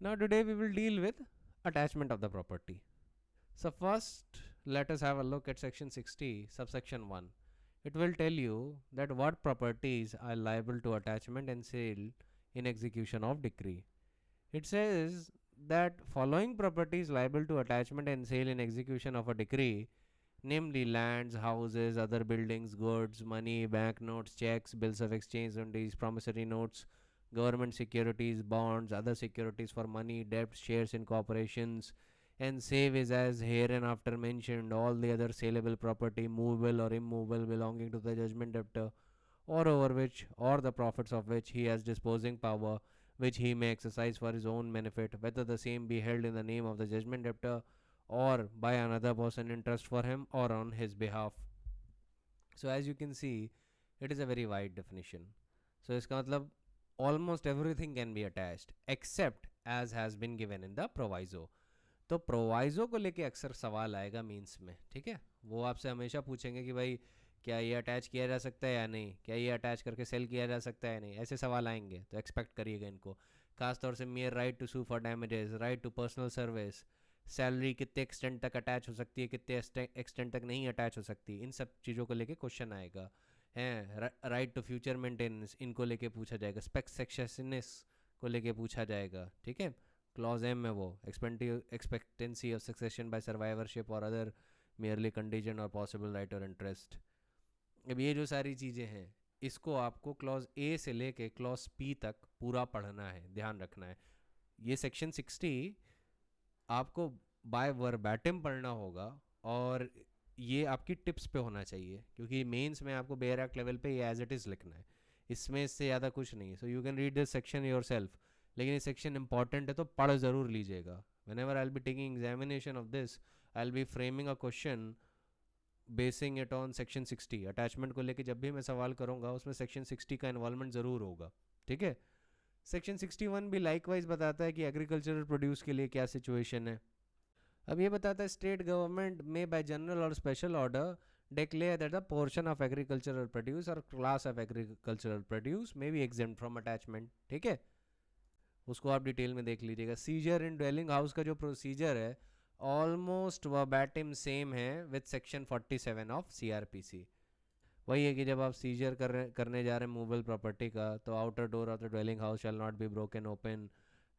Now today we will deal with attachment of the property. So first let us have a look at section 60 subsection 1. It will tell you that what properties are liable to attachment and sale in execution of decree. It says that following properties liable to attachment and sale in execution of a decree, namely lands, houses, other buildings, goods, money, banknotes, checks, bills of exchange, undies, promissory notes, government securities, bonds, other securities for money, debts, shares in corporations, and save is as hereinafter mentioned all the other saleable property, movable or immovable, belonging to the judgment debtor, or over which, or the profits of which he has disposing power, which he may exercise for his own benefit, whether the same be held in the name of the judgment debtor or by another person in trust for him or on his behalf. So as you can see, it is a very wide definition. So इसका मतलब almost everything can be attached except as has been given in the proviso. तो proviso को लेके अक्सर सवाल आएगा means में, ठीक है। वो आपसे हमेशा पूछेंगे कि भाई क्या ये अटैच किया जा सकता है या नहीं, क्या ये अटैच करके सेल किया जा सकता है या नहीं, ऐसे सवाल आएंगे तो एक्सपेक्ट करिएगा इनको। खासतौर से mere right to sue for damages, right to personal service, salary कितने एक्सटेंट तक अटैच हो सकती है, कितने एक्सटेंट तक नहीं अटैच हो सकती, इन सब चीज़ों को लेके क्वेश्चन आएगा। हैं राइट टू फ्यूचर मेंटेनेंस, इनको लेके पूछा जाएगा। स्पेक्सेशनिस को लेके पूछा जाएगा, ठीक है। क्लॉज एम में वो expectancy of succession by survivorship or other merely contingent or possible right और इंटरेस्ट। अब ये जो सारी चीज़ें हैं इसको आपको क्लॉज ए से लेके क्लॉज पी तक पूरा पढ़ना है, ध्यान रखना है। ये सेक्शन 60 आपको बाय वर्बैटिम पढ़ना होगा और ये आपकी टिप्स पे होना चाहिए, क्योंकि मेंस में आपको बेयर एक्ट लेवल पे ये एज इट इज़ लिखना है, इसमें इससे ज़्यादा कुछ नहीं है। So you can read this section your self, लेकिन ये सेक्शन इंपॉर्टेंट है तो पढ़ ज़रूर लीजिएगा। When ever I will be taking examination of this, I will be framing a question basin it on section 60। Attachment को लेकर जब भी मैं सवाल करूँगा उसमें सेक्शन 60 का इन्वॉल्वमेंट ज़रूर होगा, ठीक है। सेक्शन 61 भी लाइकवाइज बताता है कि एग्रीकल्चरल प्रोड्यूस के लिए क्या सिचुएशन है। अब ये बताता है स्टेट गवर्नमेंट में बाय जनरल और special order declare that the portion of agricultural produce और class of agricultural produce may be exempt from attachment, ठीक है। उसको आप डिटेल में देख लीजिएगा। सीजर इन ड्वेलिंग हाउस का जो प्रोसीजर है ऑलमोस्ट वर्बैटिम सेम है विद सेक्शन 47 ऑफ सीआरपीसी। वही है कि जब आप सीजर करने जा रहे हैं मूवेबल प्रॉपर्टी का, तो outer door of the dwelling house shall not be broken open.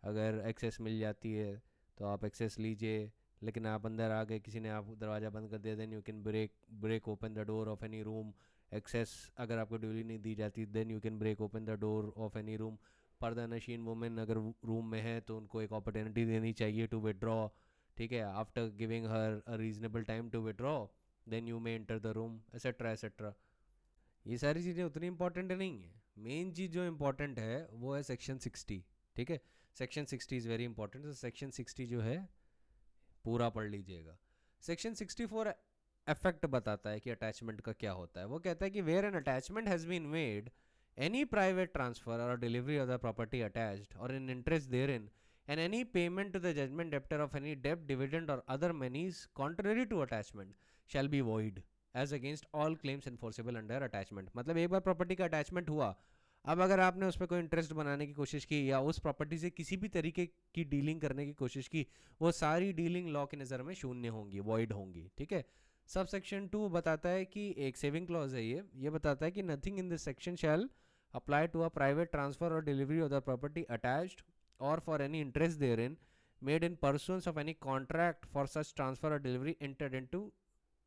अगर एक्सेस मिल जाती है तो आप एक्सेस लीजिए, लेकिन आप अंदर आ गए, किसी ने आप दरवाज़ा बंद कर दिया, then you can break open the door of any room. Access अगर आपको ड्यूली नहीं दी जाती then you can break open the door of any room. Pardanashin women अगर रूम में है तो उनको एक अपॉर्चुनिटी देनी चाहिए टू विड्रॉ, ठीक है। After giving her a reasonable time to withdraw then you may enter the room, et cetera et cetera. ये सारी चीज़ें उतनी इंपॉर्टेंट नहीं है। मेन चीज़ जो इंपॉर्टेंट है वो है सेक्शन 60, ठीक है। सेक्शन 60 इज़ वेरी इंपॉर्टेंट, तो सेक्शन 60 जो है पूरा पढ़ लीजिएगा। सेक्शन 64 इफेक्ट बताता है कि अटैचमेंट का क्या होता है। वो कहता है कि where an attachment has been made, any private transfer और delivery of the property attached और in interest therein and any payment to the judgment debtor of any debt, dividend or other monies contrary to attachment shall be void as against all claims enforceable under attachment। मतलब एक बार property का attachment हुआ, अब अगर आपने उस पर कोई इंटरेस्ट बनाने की कोशिश की या उस प्रॉपर्टी से किसी भी तरीके की डीलिंग करने की कोशिश की, वो सारी डीलिंग लॉ की नज़र में शून्य होंगी, वॉइड होंगी, ठीक है। सब सेक्शन 2 बताता है कि एक सेविंग क्लॉज है, ये बताता है कि nothing in this section shall apply to a private transfer और delivery of the property attached or for any interest therein made in pursuance of any contract for such transfer or delivery entered into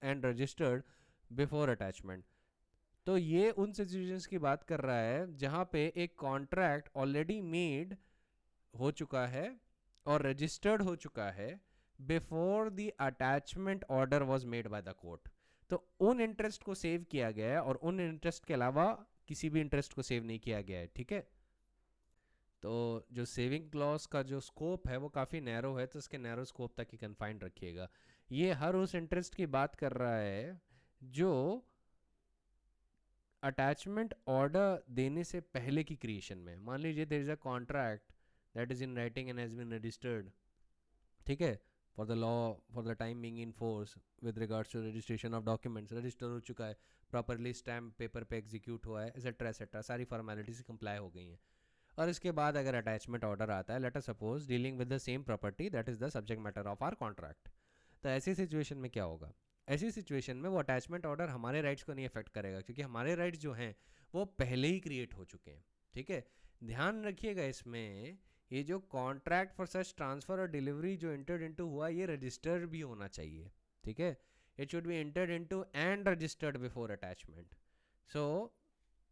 and registered before attachment। तो ये उन situations की बात कर रहा है जहाँ पे एक कॉन्ट्रैक्ट ऑलरेडी मेड हो चुका है और रजिस्टर्ड हो चुका है before the attachment order was made by the court. तो उन इंटरेस्ट को सेव किया गया है और उन इंटरेस्ट के अलावा किसी भी इंटरेस्ट को सेव नहीं किया गया है, ठीक है। तो जो सेविंग क्लॉज का जो स्कोप है वो काफ़ी नैरो है, तो इसके नैरो स्कोप तक ही कन्फाइंड रखिएगा। ये हर उस इंटरेस्ट की बात कर रहा है जो अटैचमेंट ऑर्डर देने से पहले की क्रिएशन में। मान लीजिए there is a contract that is in writing and has been registered, ठीक है, for the law for the time being in force with regards to registration of documents, register हो चुका है, प्रॉपरली स्टैम्प पेपर पे execute हुआ है, et cetera et cetera, सारी formalities comply हो गई हैं। और इसके बाद अगर अटैचमेंट ऑर्डर आता है, let us suppose dealing with the same property that is the subject matter of our contract, तो ऐसी सिचुएशन में क्या होगा? ऐसी सिचुएशन में वो अटैचमेंट ऑर्डर हमारे राइट्स को नहीं अफेक्ट करेगा, क्योंकि हमारे राइट्स जो हैं वो पहले ही क्रिएट हो चुके हैं। ठीक है, ध्यान रखिएगा इसमें, ये जो कॉन्ट्रैक्ट फॉर सच ट्रांसफर और डिलीवरी जो इंटर्ड इनटू हुआ, ये रजिस्टर्ड भी होना चाहिए। ठीक है, it should be entered into and registered before attachment, so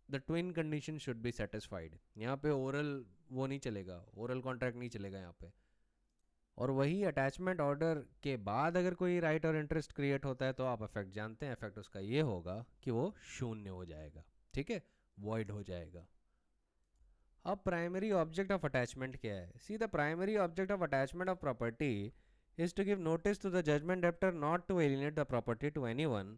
the twin condition should be satisfied। यहाँ पे ओरल वो नहीं चलेगा, ओरल कॉन्ट्रैक्ट नहीं चलेगा यहाँ पे। और वही अटैचमेंट ऑर्डर के बाद अगर कोई राइट और इंटरेस्ट क्रिएट होता है तो आप इफेक्ट जानते हैं, इफेक्ट उसका ये होगा कि वो शून्य हो जाएगा। ठीक है, वॉइड हो जाएगा। अब प्राइमरी ऑब्जेक्ट ऑफ अटैचमेंट क्या है? See the primary object of attachment of property is to give notice to the judgment debtor not to alienate the property to anyone,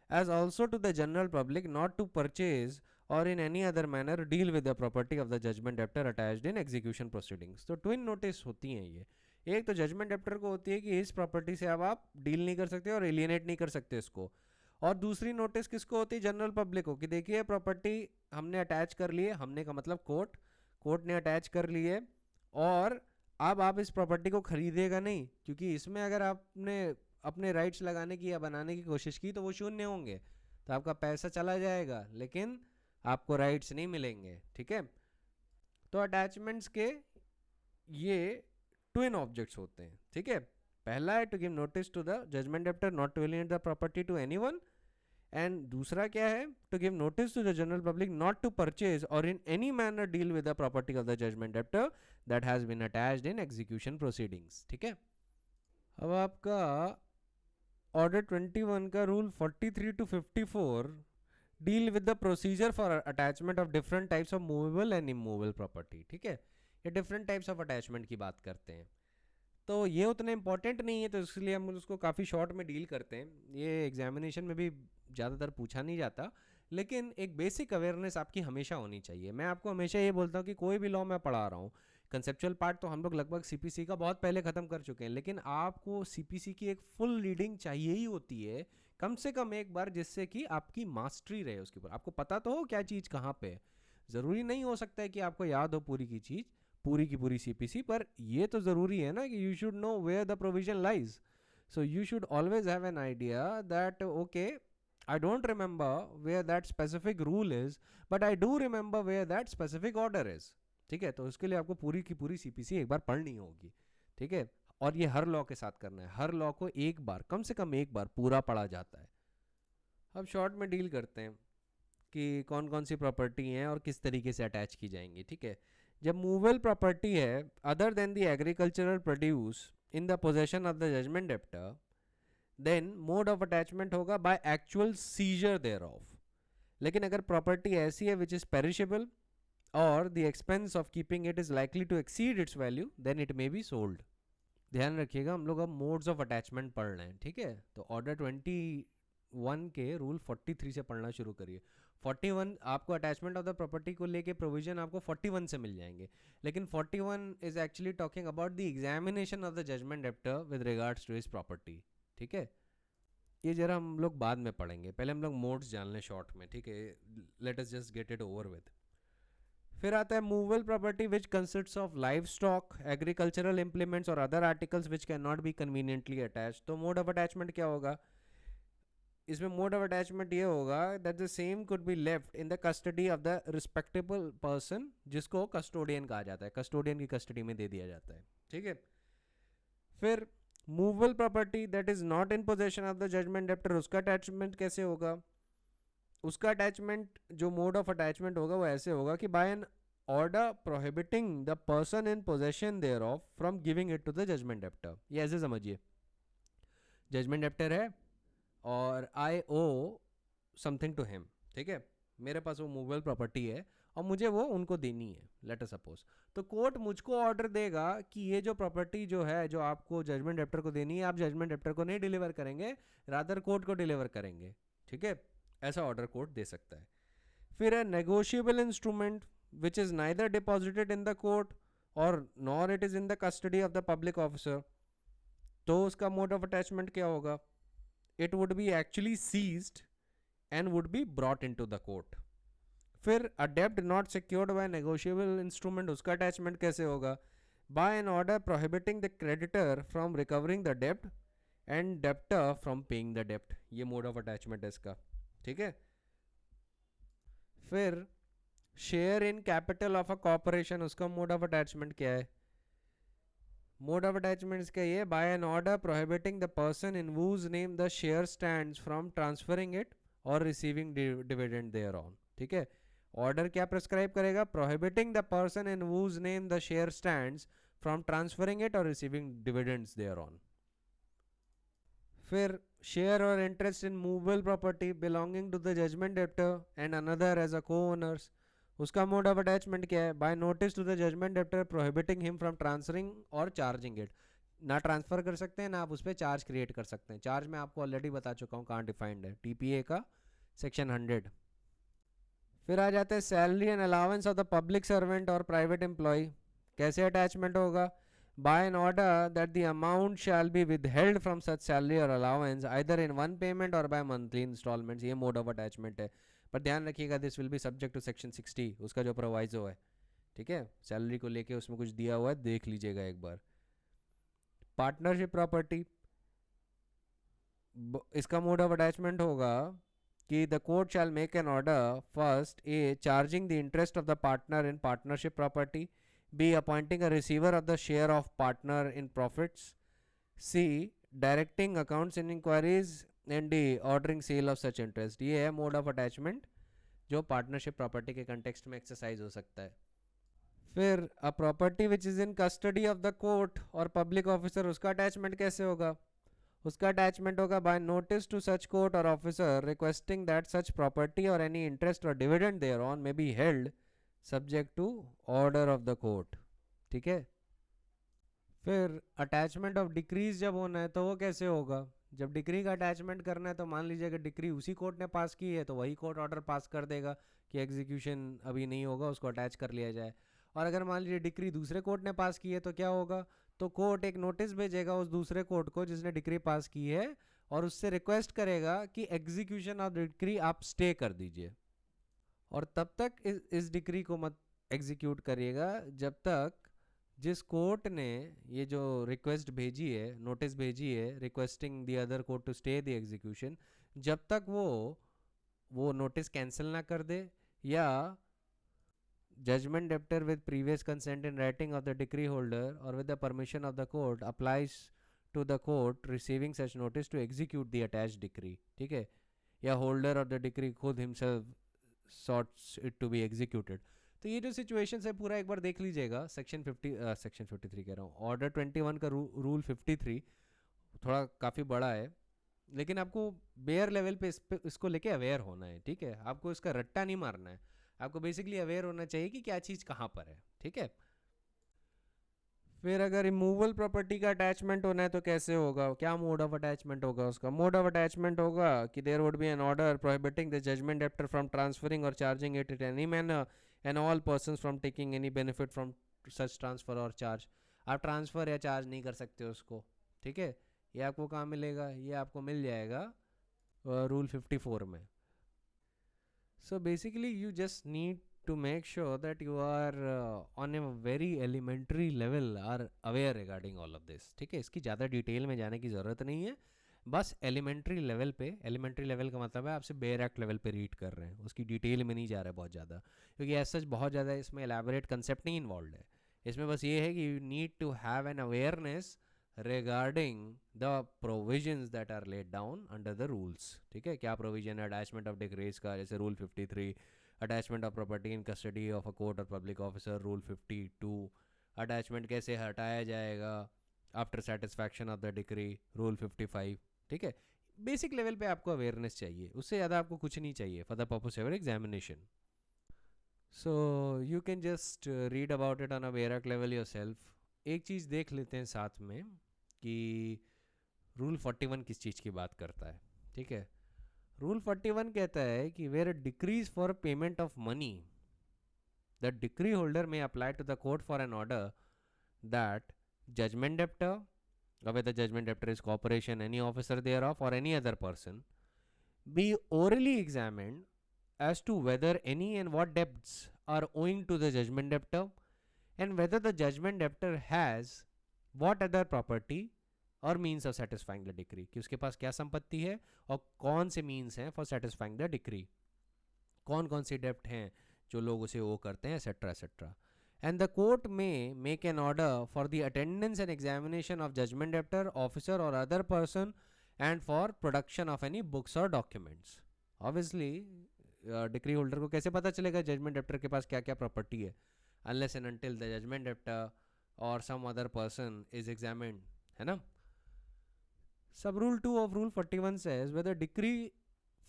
as also to the general public not to purchase or in any other manner deal with the property of the judgment debtor attached in execution proceedings। तो twin notice होती हैं ये। एक तो judgement debtor को होती है कि इस प्रॉपर्टी से अब आप डील नहीं कर सकते और एलियनेट नहीं कर सकते इसको, और दूसरी नोटिस किसको होती है? जनरल पब्लिक को, कि देखिए प्रॉपर्टी हमने अटैच कर ली है, हमने का मतलब कोर्ट, कोर्ट ने अटैच कर ली है, और अब आप इस प्रॉपर्टी को खरीदेगा नहीं, क्योंकि इसमें अगर आपने अपने राइट्स लगाने की या बनाने की कोशिश की तो वो शून्य होंगे, तो आपका पैसा चला जाएगा लेकिन आपको राइट्स नहीं मिलेंगे। ठीक है, तो अटैचमेंट्स के ये ट्विन ऑब्जेक्ट्स होते हैं। ठीक है, पहला है to give notice to the judgment debtor not to alienate the property to anyone, and दूसरा क्या है? To give notice to the general public not to purchase और in any manner deal with the property of the judgment debtor that has been attached in execution proceedings. ठीक है, अब आपका order 21 का rule 43 to 54 deal with the procedure for attachment of different types of movable and immovable property. ठीक है, ये different types of attachment की बात करते हैं, तो ये उतने इंपॉर्टेंट नहीं है, तो इसलिए हम उसको काफ़ी शॉर्ट में डील करते हैं। ये एग्जामिनेशन में भी ज़्यादातर पूछा नहीं जाता, लेकिन एक बेसिक अवेयरनेस आपकी हमेशा होनी चाहिए। मैं आपको हमेशा ये बोलता हूँ कि कोई भी लॉ मैं पढ़ा रहा हूँ, कंसेप्चुअल पार्ट तो हम लोग लगभग सीपीसी का बहुत पहले ख़त्म कर चुके हैं, लेकिन आपको सीपीसी की एक फुल रीडिंग चाहिए ही होती है, कम से कम एक बार, जिससे कि आपकी मास्टरी रहे उसके ऊपर, आपको पता तो हो क्या चीज़ कहाँ पे है। ज़रूरी नहीं हो सकता है कि आपको याद हो पूरी की चीज़, पूरी की पूरी सीपीसी, पर ये तो ज़रूरी है ना कि you should know where the provision lies, so you should always have an idea that okay, I don't remember where that specific rule is, but I do remember where that specific order is। ठीक है, तो उसके लिए आपको पूरी की पूरी CPC एक बार पढ़नी होगी। ठीक है, और ये हर लॉ के साथ करना है, हर लॉ को एक बार, कम से कम एक बार पूरा पढ़ा जाता है। अब शॉर्ट में डील करते हैं कि कौन कौन सी प्रॉपर्टी हैं और किस तरीके से अटैच की जाएंगी। ठीक है, जब मूवेबल प्रॉपर्टी है other than the agricultural produce in the possession of the judgment debtor, then mode of attachment होगा by actual seizure thereof. लेकिन अगर प्रॉपर्टी ऐसी है विच इज पेरिशेबल और the expense of keeping it is likely to exceed its value, then it may be sold. ध्यान रखिएगा, हम लोग अब मोड्स ऑफ अटैचमेंट पढ़ रहे हैं। ठीक है, तो ऑर्डर 21 के रूल 43 से पढ़ना शुरू करिए। 41 आपको अटैचमेंट ऑफ द प्रॉपर्टी को लेके प्रोविजन आपको 41 से मिल जाएंगे, लेकिन 41 is actually talking about the examination of the judgment debtor with regards to his property. ठीक है, ये जरा हम लोग बाद में पढ़ेंगे, पहले हम लोग मोड्स जान लें शॉर्ट में। ठीक है, let us just get it over with. फिर आता है movable property which consists of livestock, agricultural implements और other articles which can not be conveniently attach. तो मोड ऑफ अटैचमेंट क्या होगा इसमें? मोड ऑफ अटैचमेंट ये होगा that the same could be left in the custody of the respectable person, जिसको custodian कहा जाता है, कस्टोडियन की कस्टडी में दे दिया जाता है। ठीक है, फिर movable property that is not in possession of the judgment debtor, उसका अटैचमेंट कैसे होगा? उसका अटैचमेंट, जो मोड ऑफ अटैचमेंट होगा वो ऐसे होगा कि by an order prohibiting the person in possession thereof from giving it to the judgment debtor. ये ऐसे समझिए, जजमेंट डेप्टर है और I owe something to him. ठीक है, मेरे पास वो मूवेबल प्रॉपर्टी है और मुझे वो उनको देनी है, लेट अस सपोज। तो कोर्ट मुझको ऑर्डर देगा कि ये जो प्रॉपर्टी जो है, जो आपको जजमेंट डेप्टर को देनी है, आप जजमेंट डेप्टर को नहीं डिलीवर करेंगे, रादर कोर्ट को डिलीवर करेंगे। ठीक है, ऐसा ऑर्डर कोर्ट दे सकता है। फिर है negotiable instrument which is neither deposited in the court और nor it is in the custody of the public officer. तो उसका मोड ऑफ अटैचमेंट क्या होगा? It would be actually seized and would be brought into the court। फिर अ डेब्ट not secured by negotiable instrument, उसका attachment कैसे होगा? Bye an order prohibiting the creditor from recovering the डेब्ट and debtor from paying the डेब्ट, ये mode of attachment है इसका, ठीक है। फिर share in capital of a corporation, उसका मोड ऑफ अटैचमेंट क्या है? मोड ऑफ अटैचमेंट्स का ये, by an order prohibiting the person in whose name the share stands from transferring it or receiving dividend thereon, ठीक है। Order क्या prescribe करेगा? Prohibiting the person in whose name the share stands from transferring it or receiving dividends thereon. फिर share or interest in movable property belonging to the judgment debtor and another as a co owners, उसका mode of attachment क्या है? By notice to the judgment debtor prohibiting him from transferring और charging it, ना transfer कर सकते हैं ना आप उस पर चार्ज क्रिएट कर सकते हैं। चार्ज मैं आपको ऑलरेडी बता चुका हूँ कहाँ डिफाइंड है, टीपीए का सेक्शन 100। फिर आ जाते हैं salary and allowance of the public servant और प्राइवेट एम्प्लॉय, कैसे अटैचमेंट होगा? By an order that the amount shall be withheld from such salary or allowance either in one payment or by monthly installments, ये mode of attachment है। पर ध्यान रखिएगा this will be subject to section 60, उसका जो proviso है, ठीक है। सैलरी को लेके उसमें कुछ दिया हुआ है, देख लीजिएगा एक बार। पार्टनरशिप प्रॉपर्टी, इसका मोड ऑफ अटैचमेंट होगा कि the court shell make an order first A charging the interest of the partner in partnership property, B. Appointing a receiver of the share of partner in profits. C. Directing accounts in inquiries. And D. Ordering sale of such interest. ये है mode of attachment जो partnership property के context में exercise हो सकता है। फिर a property which is in custody of the court और पब्लिक ऑफिसर, उसका अटैचमेंट कैसे होगा? उसका अटैचमेंट होगा by notice to such court और officer requesting that such property और एनी इंटरेस्ट और dividend thereon may be held subject to order of the court, ठीक है। फिर अटैचमेंट ऑफ डिक्रीज जब होना है तो वो कैसे होगा? जब डिक्री का अटैचमेंट करना है तो मान लीजिए अगर डिक्री उसी कोर्ट ने पास की है तो वही कोर्ट ऑर्डर पास कर देगा कि एग्जीक्यूशन अभी नहीं होगा, उसको अटैच कर लिया जाए। और अगर मान लीजिए डिक्री दूसरे कोर्ट ने पास की है तो क्या होगा? तो कोर्ट एक नोटिस भेजेगा उस दूसरे कोर्ट को जिसने डिक्री पास की है और उससे रिक्वेस्ट करेगा कि एग्जीक्यूशन ऑफ डिक्री आप स्टे कर दीजिए, और तब तक इस डिक्री को मत एग्जीक्यूट करिएगा जब तक जिस कोर्ट ने ये जो रिक्वेस्ट भेजी है, नोटिस भेजी है requesting the other court to stay the execution, जब तक वो नोटिस कैंसिल ना कर दे या judgment debtor with previous consent in writing of the decree holder और with the permission of the court applies to the court receiving such notice to execute the attached decree, ठीक है। या holder of the decree खुद himself sorts it to be executed. तो ये जो situation है पूरा एक बार देख लीजिएगा। सेक्शन 53 कह रहा हूँ, ऑर्डर 21 का रूल 53 थोड़ा काफ़ी बड़ा है, लेकिन आपको बेयर लेवल पे इसको लेके अवेयर होना है, ठीक है। आपको इसका रट्टा नहीं मारना है, आपको बेसिकली अवेयर होना चाहिए कि क्या चीज़ कहाँ पर है, ठीक है। फिर अगर रिमूवल प्रॉपर्टी का अटैचमेंट होना है तो कैसे होगा? क्या मोड ऑफ अटैचमेंट होगा? उसका मोड ऑफ अटैचमेंट होगा कि there would be an order prohibiting the judgment debtor from transferring और charging it in any manner and all persons from taking any benefit from such transfer और charge. आप transfer या charge नहीं कर सकते उसको, ठीक है। ये आपको कहाँ मिलेगा? ये आपको मिल जाएगा रूल 54 में। So basically you just need to make sure that you are on a very elementary level are aware regarding all of this, ठीक है। इसकी ज़्यादा डिटेल में जाने की ज़रूरत नहीं है, बस एलिमेंट्री लेवल पे, एलिमेंट्री लेवल का मतलब है आपसे बेयर एक्ट लेवल पे रीड कर रहे हैं, उसकी डिटेल में नहीं जा रहा है बहुत ज़्यादा, क्योंकि ऐसा बहुत ज़्यादा इसमें एलैबोरेट कंसेप्ट नहीं इन्वॉल्व है। इसमें बस ये है कि you need to have an awareness regarding the provisions that are laid down under the rules, ठीक है। क्या प्रोविजन है अटैचमेंट ऑफ डिक्रीज का? जैसे rule 53 attachment of property in custody of a court और पब्लिक ऑफिसर, रूल 52 अटैचमेंट कैसे हटाया जाएगा after satisfaction of the decree, rule 55, ठीक है। बेसिक लेवल पे आपको अवेयरनेस चाहिए, उससे ज़्यादा आपको कुछ नहीं चाहिए for the purpose of examination. So you can just read about it on a bare act level yourself. एक चीज़ देख लेते हैं साथ में कि रूल 41 किस चीज़ की बात करता है, ठीक है। रूल 41 कहता है कि where decrees for payment of money the decree holder may apply to the court for an order that judgment debtor, whether judgment debtor is corporation, any officer thereof or any other person, be orally examined as to whether any and what debts are owing to the judgment debtor and whether the judgment debtor has what other property और means of satisfying the decree, कि उसके पास क्या संपत्ति है और कौन से means हैं फॉर सेटिस्फाइंग द डिक्री, कौन कौन सी डेप्ट हैं जो लोग उसे वो करते हैं, etcetera etcetera. And the court में make an order for the attendance and examination of judgment debtor officer और other person and for production of any books और डॉक्यूमेंट्स. ऑब्वियसली डिक्री होल्डर को कैसे पता चलेगा जजमेंट डेप्टर के पास क्या क्या प्रॉपर्टी है, unless and until the judgment debtor और some other person is examined, है ना. Sub rule 2 of rule 41 says whether decree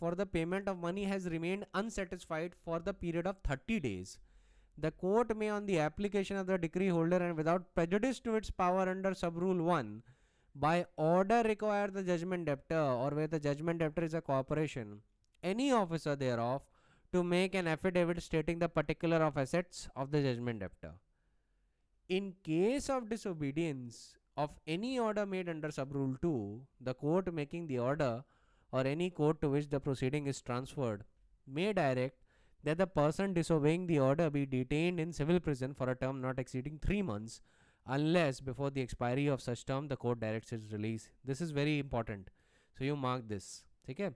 for the payment of money has remained unsatisfied for the period of 30 days, the court may on the application of the decree holder and without prejudice to its power under sub rule 1 by order require the judgment debtor or where the judgment debtor is a corporation, any officer thereof, to make an affidavit stating the particular of assets of the judgment debtor. In case of disobedience of any order made under sub rule 2, the court making the order or any court to which the proceeding is transferred may direct that the person disobeying the order be detained in civil prison for a term not exceeding 3 months unless before the expiry of such term the court directs its release. This is very important, so you mark this. ठीक है,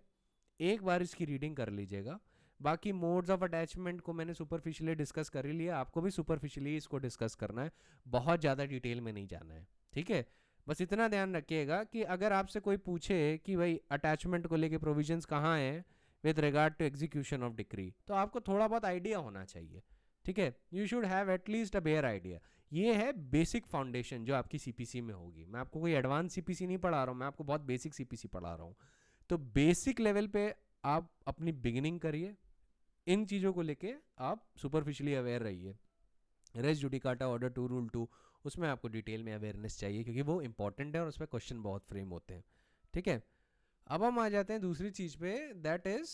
एक बार इसकी reading कर लीजिएगा. बाकी modes of attachment को मैंने superficially discuss कर ही लिया, आपको भी सुपरफिशियली इसको डिस्कस करना है, बहुत ज़्यादा डिटेल में नहीं जाना है. ठीक है, बस इतना ध्यान रखिएगा कि अगर आपसे कोई पूछे कि भाई अटैचमेंट को लेके प्रोविजंस कहाँ हैं with regard to execution of decree, तो आपको थोड़ा बहुत आइडिया होना चाहिए. ठीक है, you should have at least a bare idea. ये है बेसिक फाउंडेशन जो आपकी सीपीसी में होगी. मैं आपको कोई एडवांस सीपीसी नहीं पढ़ा रहा हूँ, मैं आपको बहुत बेसिक सीपीसी पढ़ा रहा हूँ. तो बेसिक लेवल पे आप अपनी बिगिनिंग करिए, इन चीज़ों को लेके आप सुपरफिशियली अवेयर रहिए. रेस जुडिकाटा ऑर्डर 2 रूल 2, उसमें आपको डिटेल में अवेयरनेस चाहिए क्योंकि वो इंपॉर्टेंट है और उस पर क्वेश्चन बहुत फ्रेम होते हैं. ठीक है, अब हम आ जाते हैं दूसरी चीज़ पे, that is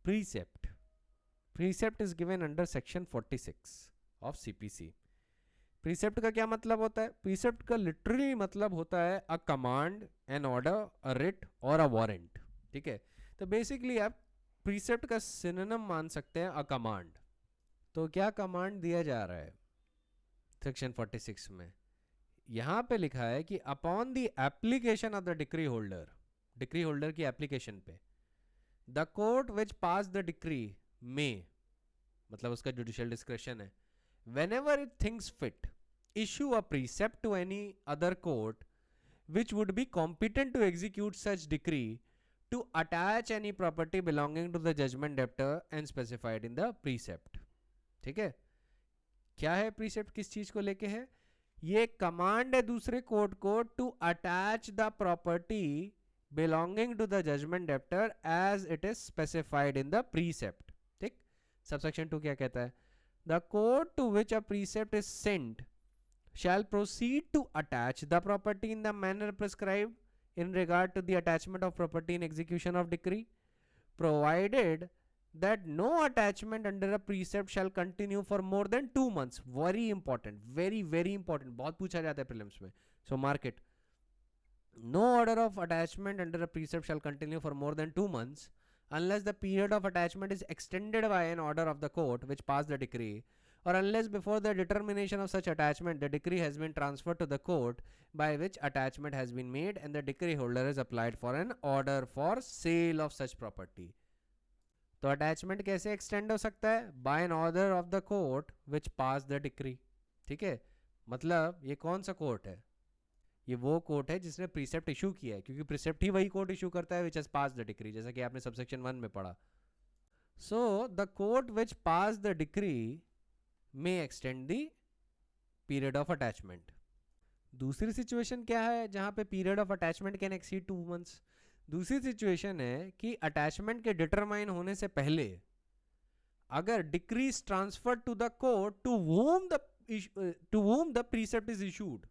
precept. Precept is given under section 46 of CPC. Precept का क्या मतलब होता है? प्रीसेप्ट का लिटरली मतलब होता है a command, an order, a writ or a warrant. ठीक है, तो बेसिकली आप प्रीसेप्ट का सिनोनिम मान सकते हैं अ कमांड. तो क्या कमांड दिया जा रहा है सेक्शन 46 में? यहाँ पे लिखा है कि upon the application of the decree holder, decree holder की एप्लीकेशन पे, the court which pass the decree में, मतलब उसका जुडिशियल डिस्क्रेशन है, whenever it thinks fit, issue a precept to any other court which would be competent to execute such decree to attach any property belonging to the judgment debtor and specified in the precept. ठीक है, क्या है precept, किस चीज को लेके है? ये कमांड है दूसरे कोर्ट को to attach the property belonging to the judgment debtor as it is specified in the precept. ठीक, सबसेक्शन 2 क्या कहता है? The court to which a precept is sent shall proceed to attach the property in the manner prescribed in regard to the attachment of property in execution of decree, provided that no attachment under a precept shall continue for more than 2 months. Very important, very very important, बहुत पूछा जाता है prelims में, so mark it. No order of attachment under a precept shall continue for more than 2 months unless the period of attachment is extended by an order of the court which passed the decree, or unless before the determination of such attachment the decree has been transferred to the court by which attachment has been made and the decree holder has applied for an order for sale of such property. तो attachment कैसे extend हो सकता है? By an order of the court which pass the decree. ठीक है, मतलब ये कौन सा कोर्ट है? ये वो कोर्ट है जिसने प्रीसेप्ट इशू किया है, क्योंकि प्रीसेप्ट ही वही कोर्ट इशू करता है which has pass the decree, जैसा कि आपने सबसेक्शन 1 में पढ़ा. So the court which pass the decree may extend the period of attachment. दूसरी सिचुएशन क्या है जहां पे period of attachment can exceed 2 months? दूसरी सिचुएशन है कि अटैचमेंट के डिटरमाइन होने से पहले अगर decree is transferred to the court to whom the precept is issued,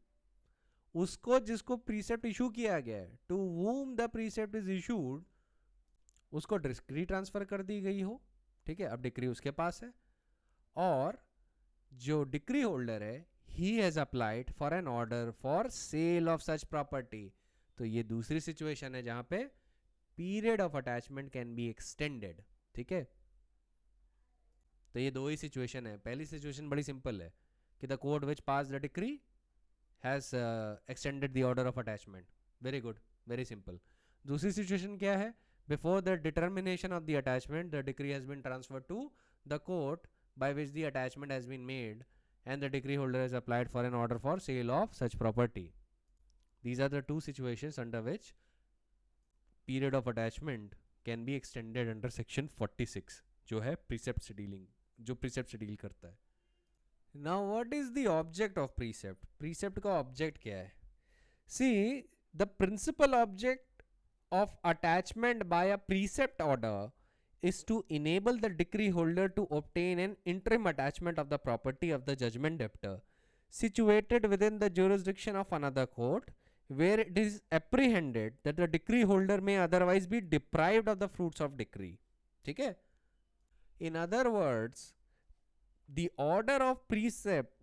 उसको जिसको प्रीसेप्ट इशू किया गया है, to whom the precept is issued, उसको डिक्री ट्रांसफर कर दी गई हो. ठीक है, अब डिक्री उसके पास है और जो डिक्री होल्डर है he has applied for an order for sale of such property. तो ये दूसरी सिचुएशन है जहां पे period of attachment can be extended. ठीक है, तो ये दो ही सिचुएशन है. पहली सिचुएशन बड़ी सिंपल है कि the court which pass the decree has extended the order of attachment. Very good, very simple. दूसरी सिचुएशन क्या है? Before the determination of the attachment the decree has been transferred to the court by which the attachment has been made and the decree holder has applied for an order for sale of such property. These are the two situations under which period of attachment can be extended under section 46 जो है precept से dealing, जो precept से deal करता है. Now what is the object of precept? Precept का object क्या है? See, the principal object of attachment by a precept order is to enable the decree holder to obtain an interim attachment of the property of the judgment debtor situated within the jurisdiction of another court where it is apprehended that the decree holder may otherwise be deprived of the fruits of decree. ठीक है? In other words, the order of precept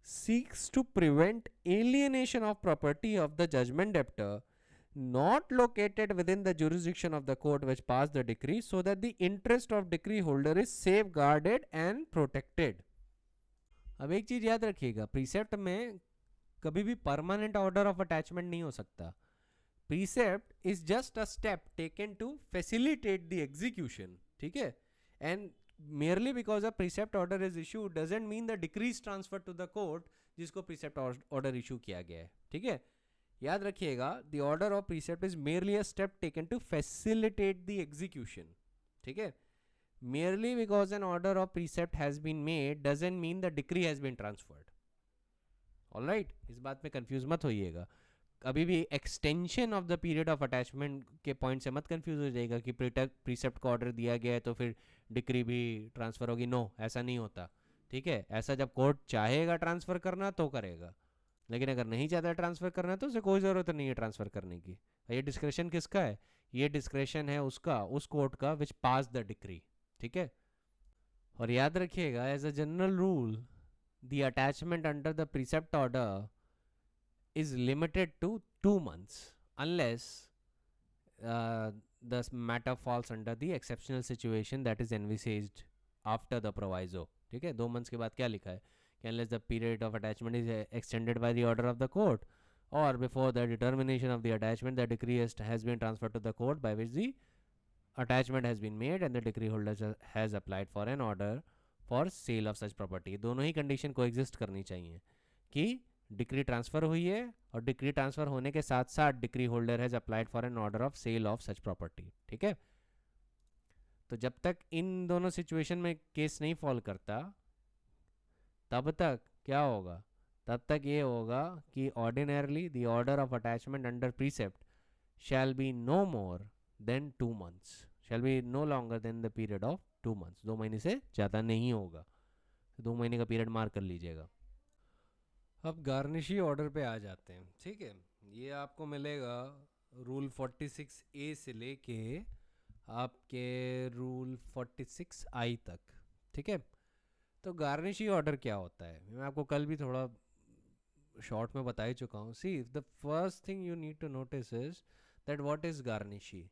seeks to prevent alienation of property of the judgment debtor not located within the jurisdiction of the court which passed the decree so that the interest of decree holder is safeguarded and protected. अब एक चीज याद रखिएगा, precept में कभी भी permanent order of attachment नहीं हो सकता. Precept is just a step taken to facilitate the execution. ठीक है? And merely because a precept order is issued doesn't mean the decree is transferred to the court जिसको precept order issue किया गया है. ठीक है? याद रखिएगा, the order of precept is merely a step taken to facilitate the execution. ठीक है? Merely because an order of precept has been made doesn't mean the decree has been transferred. All right? इस बात में confuse मत होइएगा. अभी भी extension of the period of attachment के point से मत कंफ्यूज हो जाएगा कि प्रीसेप्ट को ऑर्डर दिया गया है तो फिर डिक्री भी ट्रांसफर होगी. नो, ऐसा नहीं होता. ठीक है? ऐसा जब कोर्ट चाहेगा ट्रांसफर करना तो करेगा, लेकिन अगर नहीं चाहता ट्रांसफर करना तो उसे कोई ज़रूरत नहीं है ट्रांसफर करने की. ये डिस्क्रेशन किसका है? ये डिस्क्रेशन है उसका, उस कोर्ट का विच पास द डिक्री. ठीक है? और याद रखिएगा, as a general rule the attachment under the precept order is limited to 2 months unless the matter falls under the exceptional situation that is envisaged after the proviso. ठीक है? 2 months के बाद क्या लिखा है कि unless the period of attachment is extended by the order of the court or before the determination of the attachment the decree has been transferred to the court by which the attachment has been made and the decree holder has applied for an order for sale of such property. दोनों ही condition coexist करनी चाहिए कि decree transfer हुई है और decree transfer होने के साथ साथ decree holder has applied for an order of sale of such property. ठीक है? तो जब तक इन दोनों सिचुएशन में केस नहीं फॉल करता तब तक क्या होगा? तब तक ये होगा कि ordinarily the order of attachment under precept shall be no more than 2 months, shall be no longer than the period of 2 months. 2 महीने से ज़्यादा नहीं होगा. 2 महीने का पीरियड मार्क कर लीजिएगा. अब गार्निशी ऑर्डर पे आ जाते हैं. ठीक है? ये आपको मिलेगा रूल 46A से लेके आपके रूल 46I तक. ठीक है? तो गार्निशी ऑर्डर क्या होता है मैं आपको कल भी थोड़ा शॉर्ट में बता ही चुका हूँ. See, the first thing you need to notice is that what is garnishee.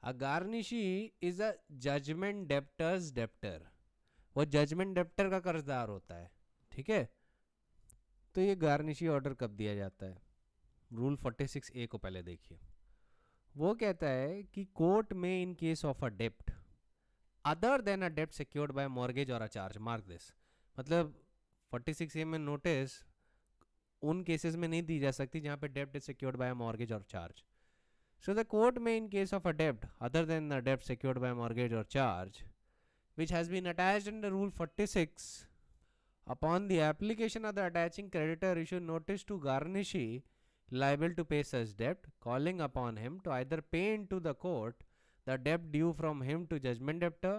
A garnishee is a judgment debtor's debtor. वो जजमेंट डेप्टर का कर्जदार होता है. ठीक है? तो ये गार्निशी ऑर्डर कब दिया जाता है? रूल 46A को पहले देखिए. वो कहता है कि कोर्ट में इन case of a dept other than a dept secured by mortgage और अ चार्ज. Mark this. मतलब 46A में नोटिस उन केसेस में नहीं दी जा सकती जहां पे डेप्ट इज सिक्योर्ड बाय मॉर्गेज और चार्ज. सो द कोर्ट में इन case of a dept other than a dept secured by mortgage और charge which has been attached under Rule 46 upon the application of the attaching creditor issue notice to garnishee liable to pay such debt, calling upon him to either pay into the court the debt due from him to judgment debtor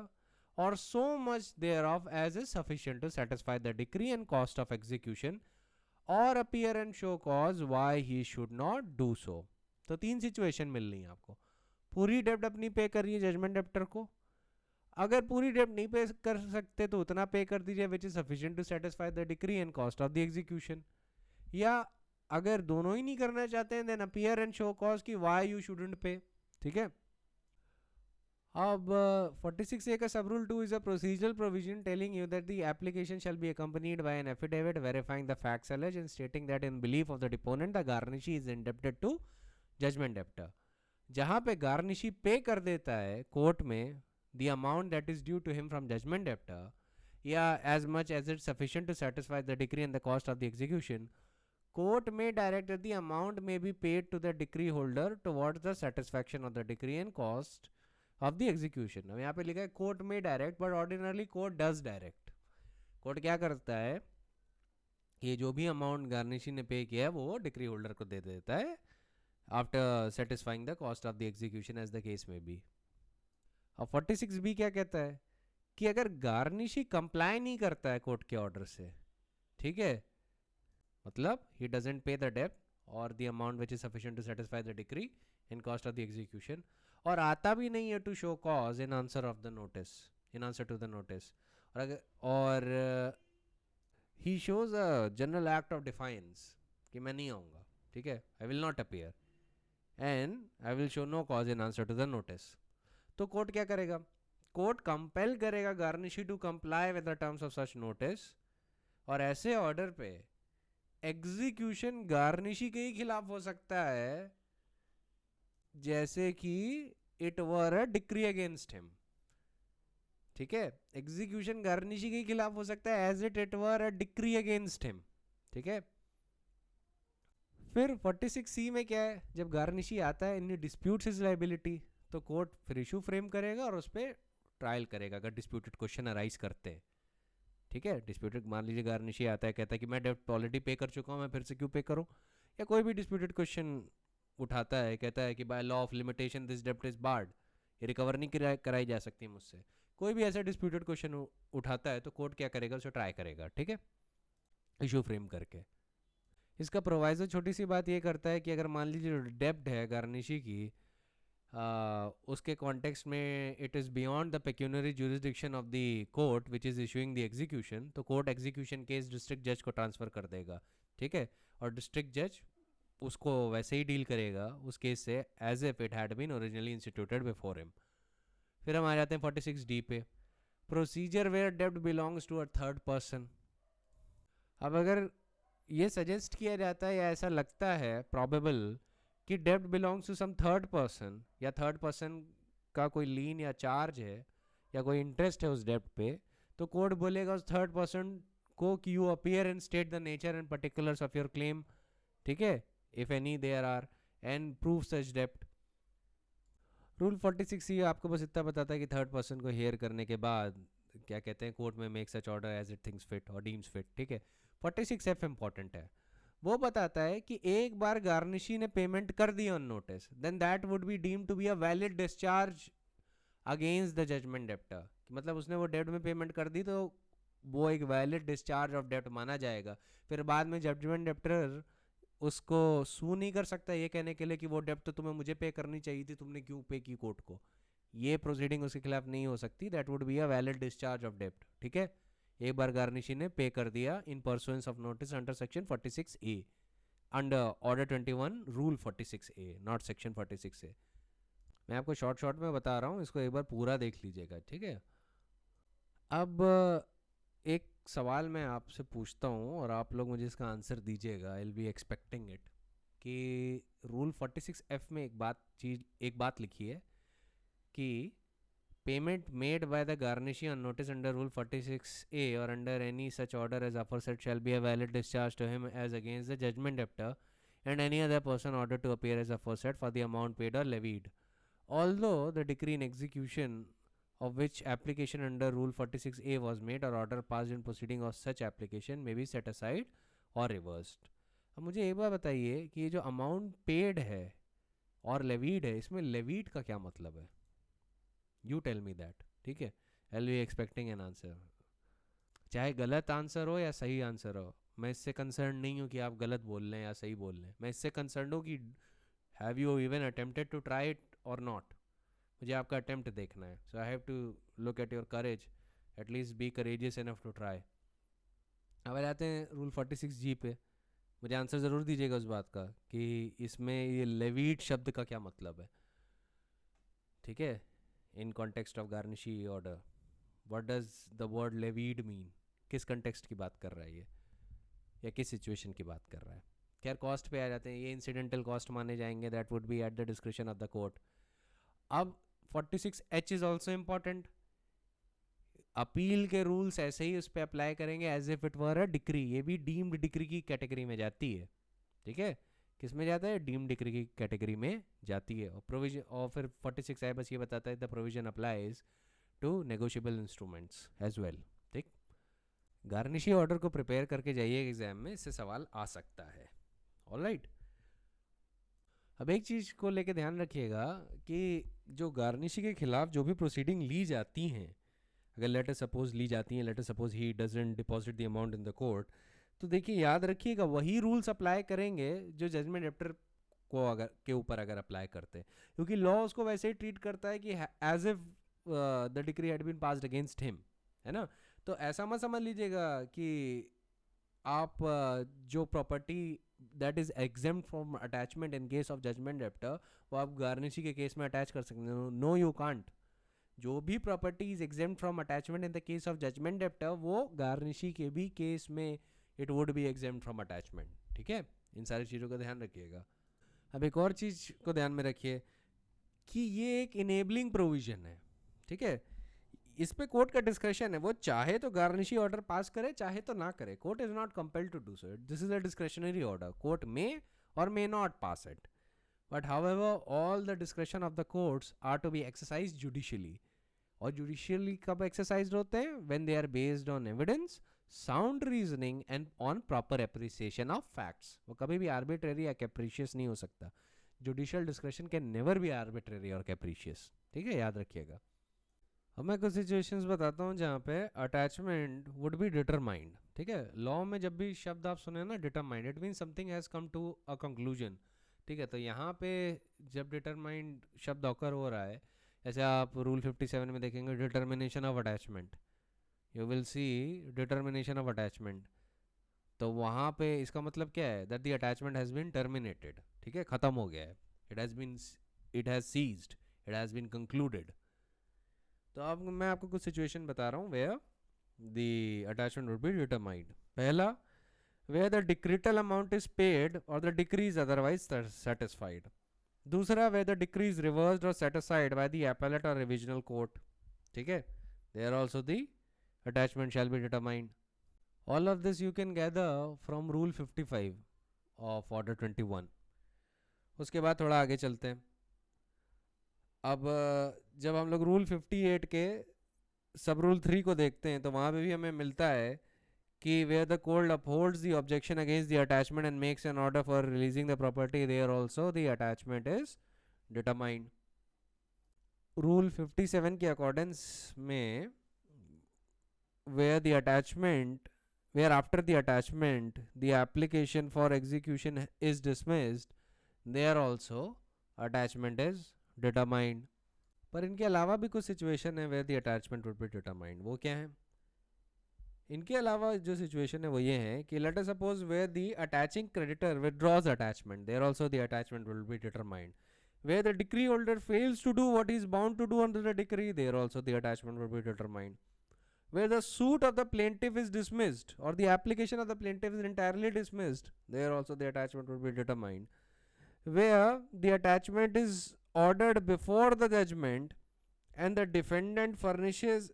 or so much thereof as is sufficient to satisfy the decree and cost of execution or appear and show cause why he should not do so. तो 3 situation मिल रही है आपको. पूरी डेप्ट अपनी पे कर रही है जजमेंट डेप्टर को. अगर पूरी डेप्ट नहीं पे कर सकते तो उतना पे कर दीजिए which is sufficient to satisfy the decree and cost of the execution. या अगर दोनों ही नहीं करना चाहते हैं then appear and show cause कि व्हाई यू शुडंट पे. ठीक है? अब 46A का sub rule 2 is a procedural provision telling you that the application shall be accompanied by an affidavit verifying the facts alleged and stating that in belief of the deponent the garnishee is indebted to judgment debtor. जहाँ पे garnishee पे कर देता है court में the amount that is due to him from judgment debtor, या as much as it's sufficient to satisfy the decree and the cost of the execution, court may direct that the amount may be paid to the decree holder towards the satisfaction of the decree and cost of the execution. अब यहाँ पे लिखा है court में direct, but ordinarily court does direct. Court क्या करता है, ये जो भी अमाउंट गार्निशी ने पे किया है वो डिक्री होल्डर को दे देता है after satisfying the cost of the execution as the case may be. अब 46B क्या कहता है कि अगर गार्निशी कंप्लाई नहीं करता है कोर्ट के ऑर्डर से, ठीक है, मतलब ही डजंट पे द डेब्ट और the amount which is sufficient to satisfy the decree in cost of the execution, और आता भी नहीं है to show cause in answer of the notice, in answer to the notice, और अगर और he shows a general act of defiance कि मैं नहीं आऊँगा, ठीक है, I will not appear and I will show no cause in answer to the notice. तो कोर्ट क्या करेगा, कोर्ट कंपेल करेगा garnishee to comply with the terms of such notice, और ऐसे ऑर्डर पे एग्जीक्यूशन गार्निशी के ही खिलाफ हो सकता है जैसे कि it were a decree against him. ठीक है, एग्जीक्यूशन गार्निशी के खिलाफ हो सकता है as it were a decree against him. ठीक है, फिर 46C में क्या है, जब गार्निशी आता है इन डिस्प्यूट्स हिज लाइबिलिटी, तो कोर्ट फिर इशू फ्रेम करेगा और उस पर ट्रायल करेगा अगर डिस्प्यूटेड क्वेश्चन अराइज करते हैं. ठीक है, डिस्प्यूटेड मान लीजिए गार्निशी आता है, कहता है कि मैं डेब्ट ऑलरेडी पे कर चुका हूँ, मैं फिर से क्यों पे करूँ, या कोई भी डिस्प्यूटेड क्वेश्चन उठाता है, कहता है कि by law of limitation this डेब्ट इज बार्ड, ये रिकवर नहीं कराई जा सकती मुझसे, कोई भी ऐसा डिस्प्यूटेड क्वेश्चन उठाता है तो कोर्ट क्या करेगा, उसे ट्राई करेगा. ठीक है, इशू फ्रेम करके. इसका प्रोवाइजर छोटी सी बात ये करता है कि अगर मान लीजिए डेब्ट है गार्निशी की, उसके कॉन्टेक्स्ट में it is beyond the pecuniary jurisdiction of the court which is issuing the execution, तो कोर्ट एग्जीक्यूशन केस डिस्ट्रिक्ट जज को ट्रांसफ़र कर देगा. ठीक है, और डिस्ट्रिक्ट जज उसको वैसे ही डील करेगा उस केस से as if it had been originally instituted before him. फिर हम आ जाते हैं 46D पे, प्रोसीजर वेयर डेब्ट belongs to a third person. अब अगर ये सजेस्ट किया जाता है या ऐसा लगता है प्रॉबेबल कि डेब्ट belongs to some third person, या थर्ड पर्सन का कोई लीन या चार्ज है या कोई इंटरेस्ट है उस डेब्ट पे, तो कोर्ट बोलेगा उस थर्ड पर्सन को कि you appear and state the nature and particulars of your claim. ठीक है, if any there are, and prove such डेब्ट. रूल 46 आपको बस इतना बताता है कि थर्ड पर्सन को हेयर करने के बाद क्या कहते हैं, कोर्ट में make such order as it thinks fit और डीम्स फिट. ठीक है, 46F इंपॉर्टेंट है, वो बताता है कि एक बार गार्निशी ने पेमेंट कर दी on notice, then that would be deemed to be a valid discharge against the judgment debtor. मतलब उसने वो डेब्ट में पेमेंट कर दी तो वो एक वैलिड डिस्चार्ज ऑफ डेब्ट माना जाएगा. फिर बाद में जजमेंट डेप्टर उसको सू नहीं कर सकता ये कहने के लिए कि वो डेब्ट तो तुम्हें मुझे पे करनी चाहिए थी, तुमने क्यों पे की कोर्ट को. ये प्रोसीडिंग उसके खिलाफ नहीं हो सकती, that would B a valid discharge of डेब्ट. ठीक है, एक बार गार्निशी ने पे कर दिया इन pursuance of notice under section 46A, under order 21 rule 46A, not section 46A. मैं आपको शॉर्ट में बता रहा हूँ, इसको एक बार पूरा देख लीजिएगा. ठीक है, अब एक सवाल मैं आपसे पूछता हूँ और आप लोग मुझे इसका आंसर दीजिएगा, I will be expecting it, कि रूल 46F में एक बात लिखी है कि payment made by the garnishee on notice under rule 46A or under any such order as aforesaid shall be a valid discharge to him as against the judgment debtor and any other person ordered to appear as aforesaid for the amount paid or levied, although the decree in execution of which application under rule 46A was made or order passed in proceeding of such application may be set aside or reversed. अब मुझे एक बार बताइए कि ये जो amount paid है और levied है, इसमें लेवीड का क्या मतलब है, यू टेल मी दैट. ठीक है, आई बी एक्सपेक्टिंग एन आंसर, चाहे गलत आंसर हो या सही आंसर हो, मैं इससे कंसर्न नहीं हूँ कि आप गलत बोल रहे हैं या सही बोल रहे हैं, मैं इससे कंसर्न हूँ कि have you even attempted to try it और नॉट. मुझे आपका अटेम्प्ट देखना है, so I have to look at your courage, at least be courageous enough to try. अब आ जाते हैं रूल 46G पे, मुझे आंसर ज़रूर दीजिएगा उस बात का कि इसमें ये लेवीड शब्द का क्या मतलब है. ठीक है, in context of garnishee order? What does the word levied mean? किस कंटेक्स्ट की बात कर रहा है ये, या किस सिचुएशन की बात कर रहा है? खैर कॉस्ट पे आ जाते हैं, ये इंसिडेंटल कॉस्ट माने जाएंगे, that would be at the description of the court. अब 46H is also important. Appeal के रूल्स ऐसे ही उस पर अप्लाई करेंगे as if it were a decree. ये भी डीम्ड डिक्री की कैटेगरी में जाती है. ठीक है, किस में जाता है? डीम्ड डिक्री की कैटेगरी में जाती है. और प्रोविजन, और फिर 46 बस ये बताता है the provision applies to negotiable instruments as well. ठीक, गार्निशी ऑर्डर को प्रिपेयर करके जाइए एग्जाम में, इससे सवाल आ सकता है. ऑलराइट, अब एक चीज़ को लेके ध्यान रखिएगा कि जो गार्निशी के खिलाफ जो भी प्रोसीडिंग ली जाती हैं, अगर लेटर सपोज ली जाती हैं, latter suppose he doesn't deposit the amount in the court, तो देखिए याद रखिएगा वही रूल्स अप्लाई करेंगे जो जजमेंट डेप्टर को अगर के ऊपर अगर अप्लाई करते हैं, क्योंकि लॉ उसको वैसे ही ट्रीट करता है कि as if the decree had been passed against him, है ना. तो ऐसा मत समझ लीजिएगा कि आप जो property that is exempt from attachment in case of judgment debtor वो आप गार्निशी के केस में अटैच कर सकते हैं. No you can't. जो भी property is exempt from attachment in the case of judgment debtor वो गार्निशी के भी केस में it would be exempt from attachment. ठीक है, इन सारी चीज़ों का ध्यान रखिएगा. अब एक और चीज़ को ध्यान में रखिए कि ये एक इनेबलिंग प्रोविजन है. ठीक है, इस पे कोर्ट का डिस्क्रेशन है, वो चाहे तो गार्निशी ऑर्डर पास करे चाहे तो ना करे. Court is not compelled to do so. This is a discretionary order. Court may और may not pass it, but however all the discretion of the courts are to be exercise judicially. और judicially कब exercise होते हैं? When they are based on evidence, sound reasoning and on proper appreciation of facts. वो कभी भी arbitrary या capricious नहीं हो सकता. Judicial discretion can never B arbitrary और कैप्रिशियस. ठीक है, याद रखिएगा. अब मैं कुछ सिचुएशंस बताता हूँ जहाँ पे अटैचमेंट वुड बी डिटरमाइंड. ठीक है, लॉ में जब भी शब्द आप सुने ना determined, it mean something has come to a conclusion. ठीक है, तो यहाँ पे जब डिटरमाइंड शब्द ऑकर हो रहा है, जैसे आप रूल 57 में देखेंगे determination of attachment, you will see determination of attachment. तो वहाँ पे इसका मतलब क्या है? That the attachment has been terminated. ठीक है, ख़त्म हो गया है. It has ceased, it has been concluded. तो अब मैं आपको कुछ सिचुएशन बता रहा हूँ where the attachment would be determined. पहला, where the decretal amount is paid और the decree is otherwise satisfied. दूसरा, where the decree is reversed और set aside by the appellate और रिविजनल कोर्ट. ठीक है, there also the attachment shall be determined. All of this you can gather from rule 55 of order 21. उसके बाद थोड़ा आगे चलते हैं. अब जब हम लोग रूल 58 के सब रूल 3 को देखते हैं तो वहाँ पे भी हमें मिलता है कि where the court upholds the objection against the attachment and makes an order for releasing the property, there also the attachment is determined. Rule 57 के अकॉर्डेंस में where the attachment where after the attachment the application for execution is dismissed, there also attachment is determined. पर इनके अलावा भी कुछ situation है where the attachment would be determined. वो क्या है? इनके अलावा जो सिचुएशन है वो ये है कि let us suppose where the attaching creditor withdraws attachment, there also the attachment will be determined. Where the decree holder fails to do what he is bound to do under the decree, there also the attachment will be determined. Where the suit of the plaintiff is dismissed or the application of the plaintiff is entirely dismissed, there also the attachment will be determined. Where the attachment is ordered before the judgment and the defendant furnishes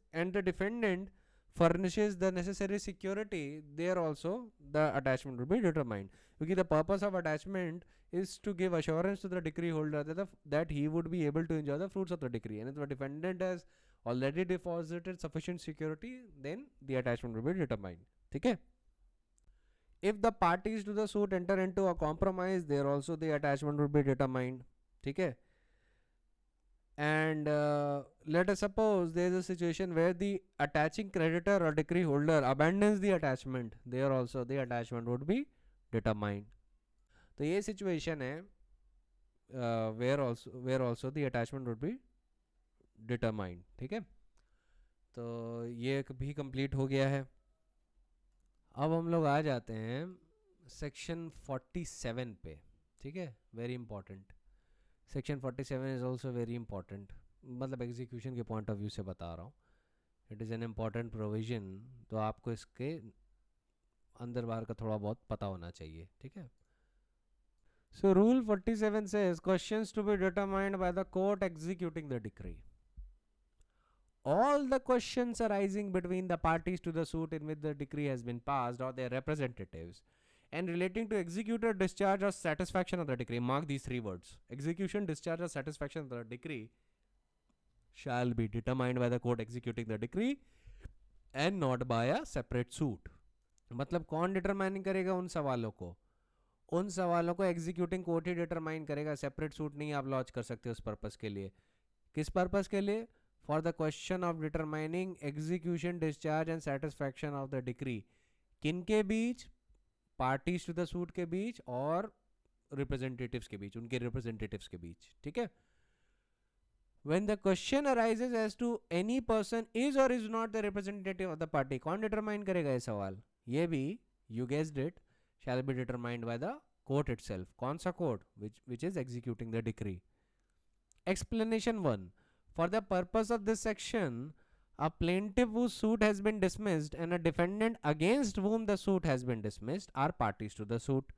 the necessary security, there also the attachment will be determined. Because the purpose of attachment is to give assurance to the decree holder that he would be able to enjoy the fruits of the decree, and if the defendant has already deposited sufficient security, then the attachment will be determined. ठीक है, if the parties to the suit enter into a compromise, there also the attachment will be determined. ठीक है, and let us suppose there is a situation where the attaching creditor or decree holder abandons the attachment, there also the attachment would be determined. तो ये situation है where also the attachment would be determined. ठीक है, तो ये भी complete हो गया है. अब हम लोग आ जाते हैं सेक्शन 47 पे. ठीक है, very important. Section 47 is also very important. मतलब एग्जीक्यूशन के पॉइंट ऑफ व्यू से बता रहा हूँ, it is an important provision, तो आपको इसके अंदर बाहर का थोड़ा बहुत पता होना चाहिए, ठीक है। So rule 47 says questions to be determined by the court executing the decree. All the questions arising between the parties to the suit in which the decree has been passed or their representatives and relating to executor discharge or satisfaction of the decree, mark these three words, execution, discharge or satisfaction of the decree shall be determined by the court executing the decree and not by a separate suit. मतलब कौन determine करेगा उन सवालों को? उन सवालों को executing court ही determine करेगा, सेपरेट सूट नहीं आप लॉन्च कर सकते उस पर्पस के लिए। किस पर्पस के लिए? For the question of determining execution, discharge and satisfaction of the decree. किन के बीच? पार्टीज टू द सूट के बीच और रिप्रेजेंटेटिव्स के बीच, उनके रिप्रेजेंटेटिव्स के बीच, ठीक है। When the question arises as to any person is or is not the representative of the party, कौन डिटरमाइन करेगा ये सवाल? ये भी, you guessed it, shall be determined by the court itself. कौन सा court? Which is executing the decree. Explanation 1. For the purpose of this section, a plaintiff whose suit has been dismissed and a defendant against whom the suit has been dismissed are parties to the suit.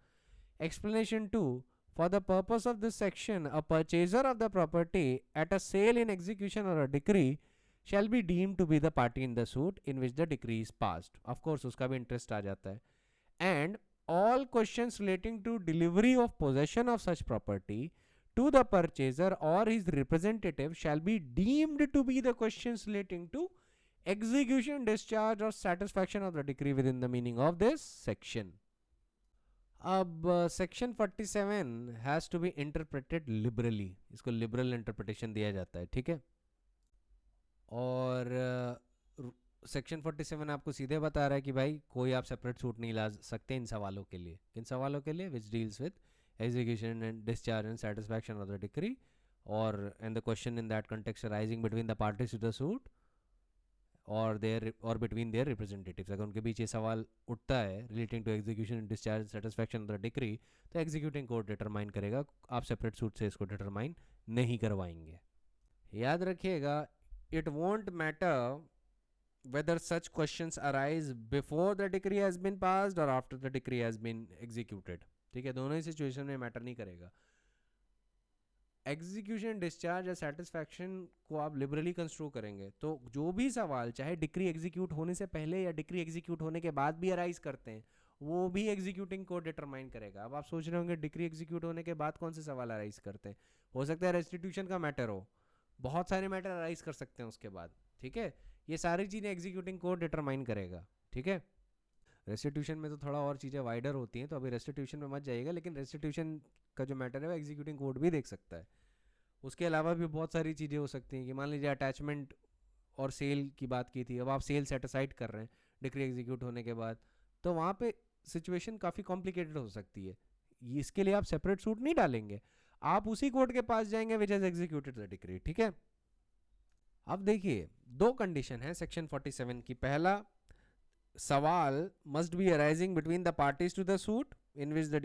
Explanation 2. For the purpose of this section, a purchaser of the property at a sale in execution or a decree shall be deemed to be the party in the suit in which the decree is passed. Of course, उसका भी interest आ जाता है. And all questions relating to delivery of possession of such property to the purchaser or his representative shall be deemed to be the questions relating to execution, discharge or satisfaction of the decree within the meaning of this section. अब section 47 has to be interpreted liberally, इसको liberal interpretation दिया जाता है, ठीक है। और section 47 आपको सीधे बता रहा है कि भाई कोई आप सेपरेट सूट नहीं ला सकते इन सवालों के लिए। किन सवालों के लिए? Which deals with execution and discharge and satisfaction of the decree और and the question in that context arising between the parties to the suit और बिटवीन देयर रिप्रेजेंटेटिव्स। अगर उनके बीच ये सवाल उठता है relating to execution, discharge, satisfaction of the decree, तो एग्जीक्यूटिंग कोर्ट डिटरमाइन करेगा, आप सेपरेट सूट से इसको डिटरमाइन नहीं करवाएंगे। याद रखिएगा, it won't matter whether such questions arise before the decree has been passed or after the decree has been executed, ठीक है। दोनों ही सिचुएशन में मैटर नहीं करेगा। एग्जीक्यूशन, डिस्चार्ज या सेटिस्फैक्शन को आप लिबरली कंस्ट्रू करेंगे तो जो भी सवाल चाहे डिक्री एग्जीक्यूट होने से पहले या डिक्री एग्जीक्यूट होने के बाद भी अराइज करते हैं, वो भी एग्जीक्यूटिंग कोर्ट डिटरमाइन करेगा। अब आप सोच रहे होंगे डिक्री एग्जीक्यूट होने के बाद कौन से सवाल अराइज करते हैं? हो सकता है रेस्टिट्यूशन का मैटर हो, बहुत सारे मैटर अराइज कर सकते हैं उसके बाद, ठीक है। ये सारी चीज़ें एग्जीक्यूटिंग कोर्ट डिटरमाइन करेगा, ठीक है। रेस्टिट्यूशन में तो थोड़ा और चीज़ें वाइडर होती हैं, तो अभी रेस्टिट्यूशन में मत जाइएगा, लेकिन रेस्टिट्यूशन का जो मैटर है वो एग्जीक्यूटिंग कोर्ट भी देख सकता है। उसके अलावा भी बहुत सारी चीज़ें हो सकती हैं कि मान लीजिए अटैचमेंट और सेल की बात की थी, अब आप सेल सेट असाइड कर रहे हैं डिक्री एग्जीक्यूट होने के बाद, तो वहाँ पे सिचुएशन काफ़ी कॉम्प्लिकेटेड हो सकती है। इसके लिए आप सेपरेट सूट नहीं डालेंगे, आप उसी कोर्ट के पास जाएंगे which has executed the decree, ठीक है। अब देखिए, दो कंडीशन है सेक्शन 47 की। पहला सवाल must be arising between the parties to the suit in which the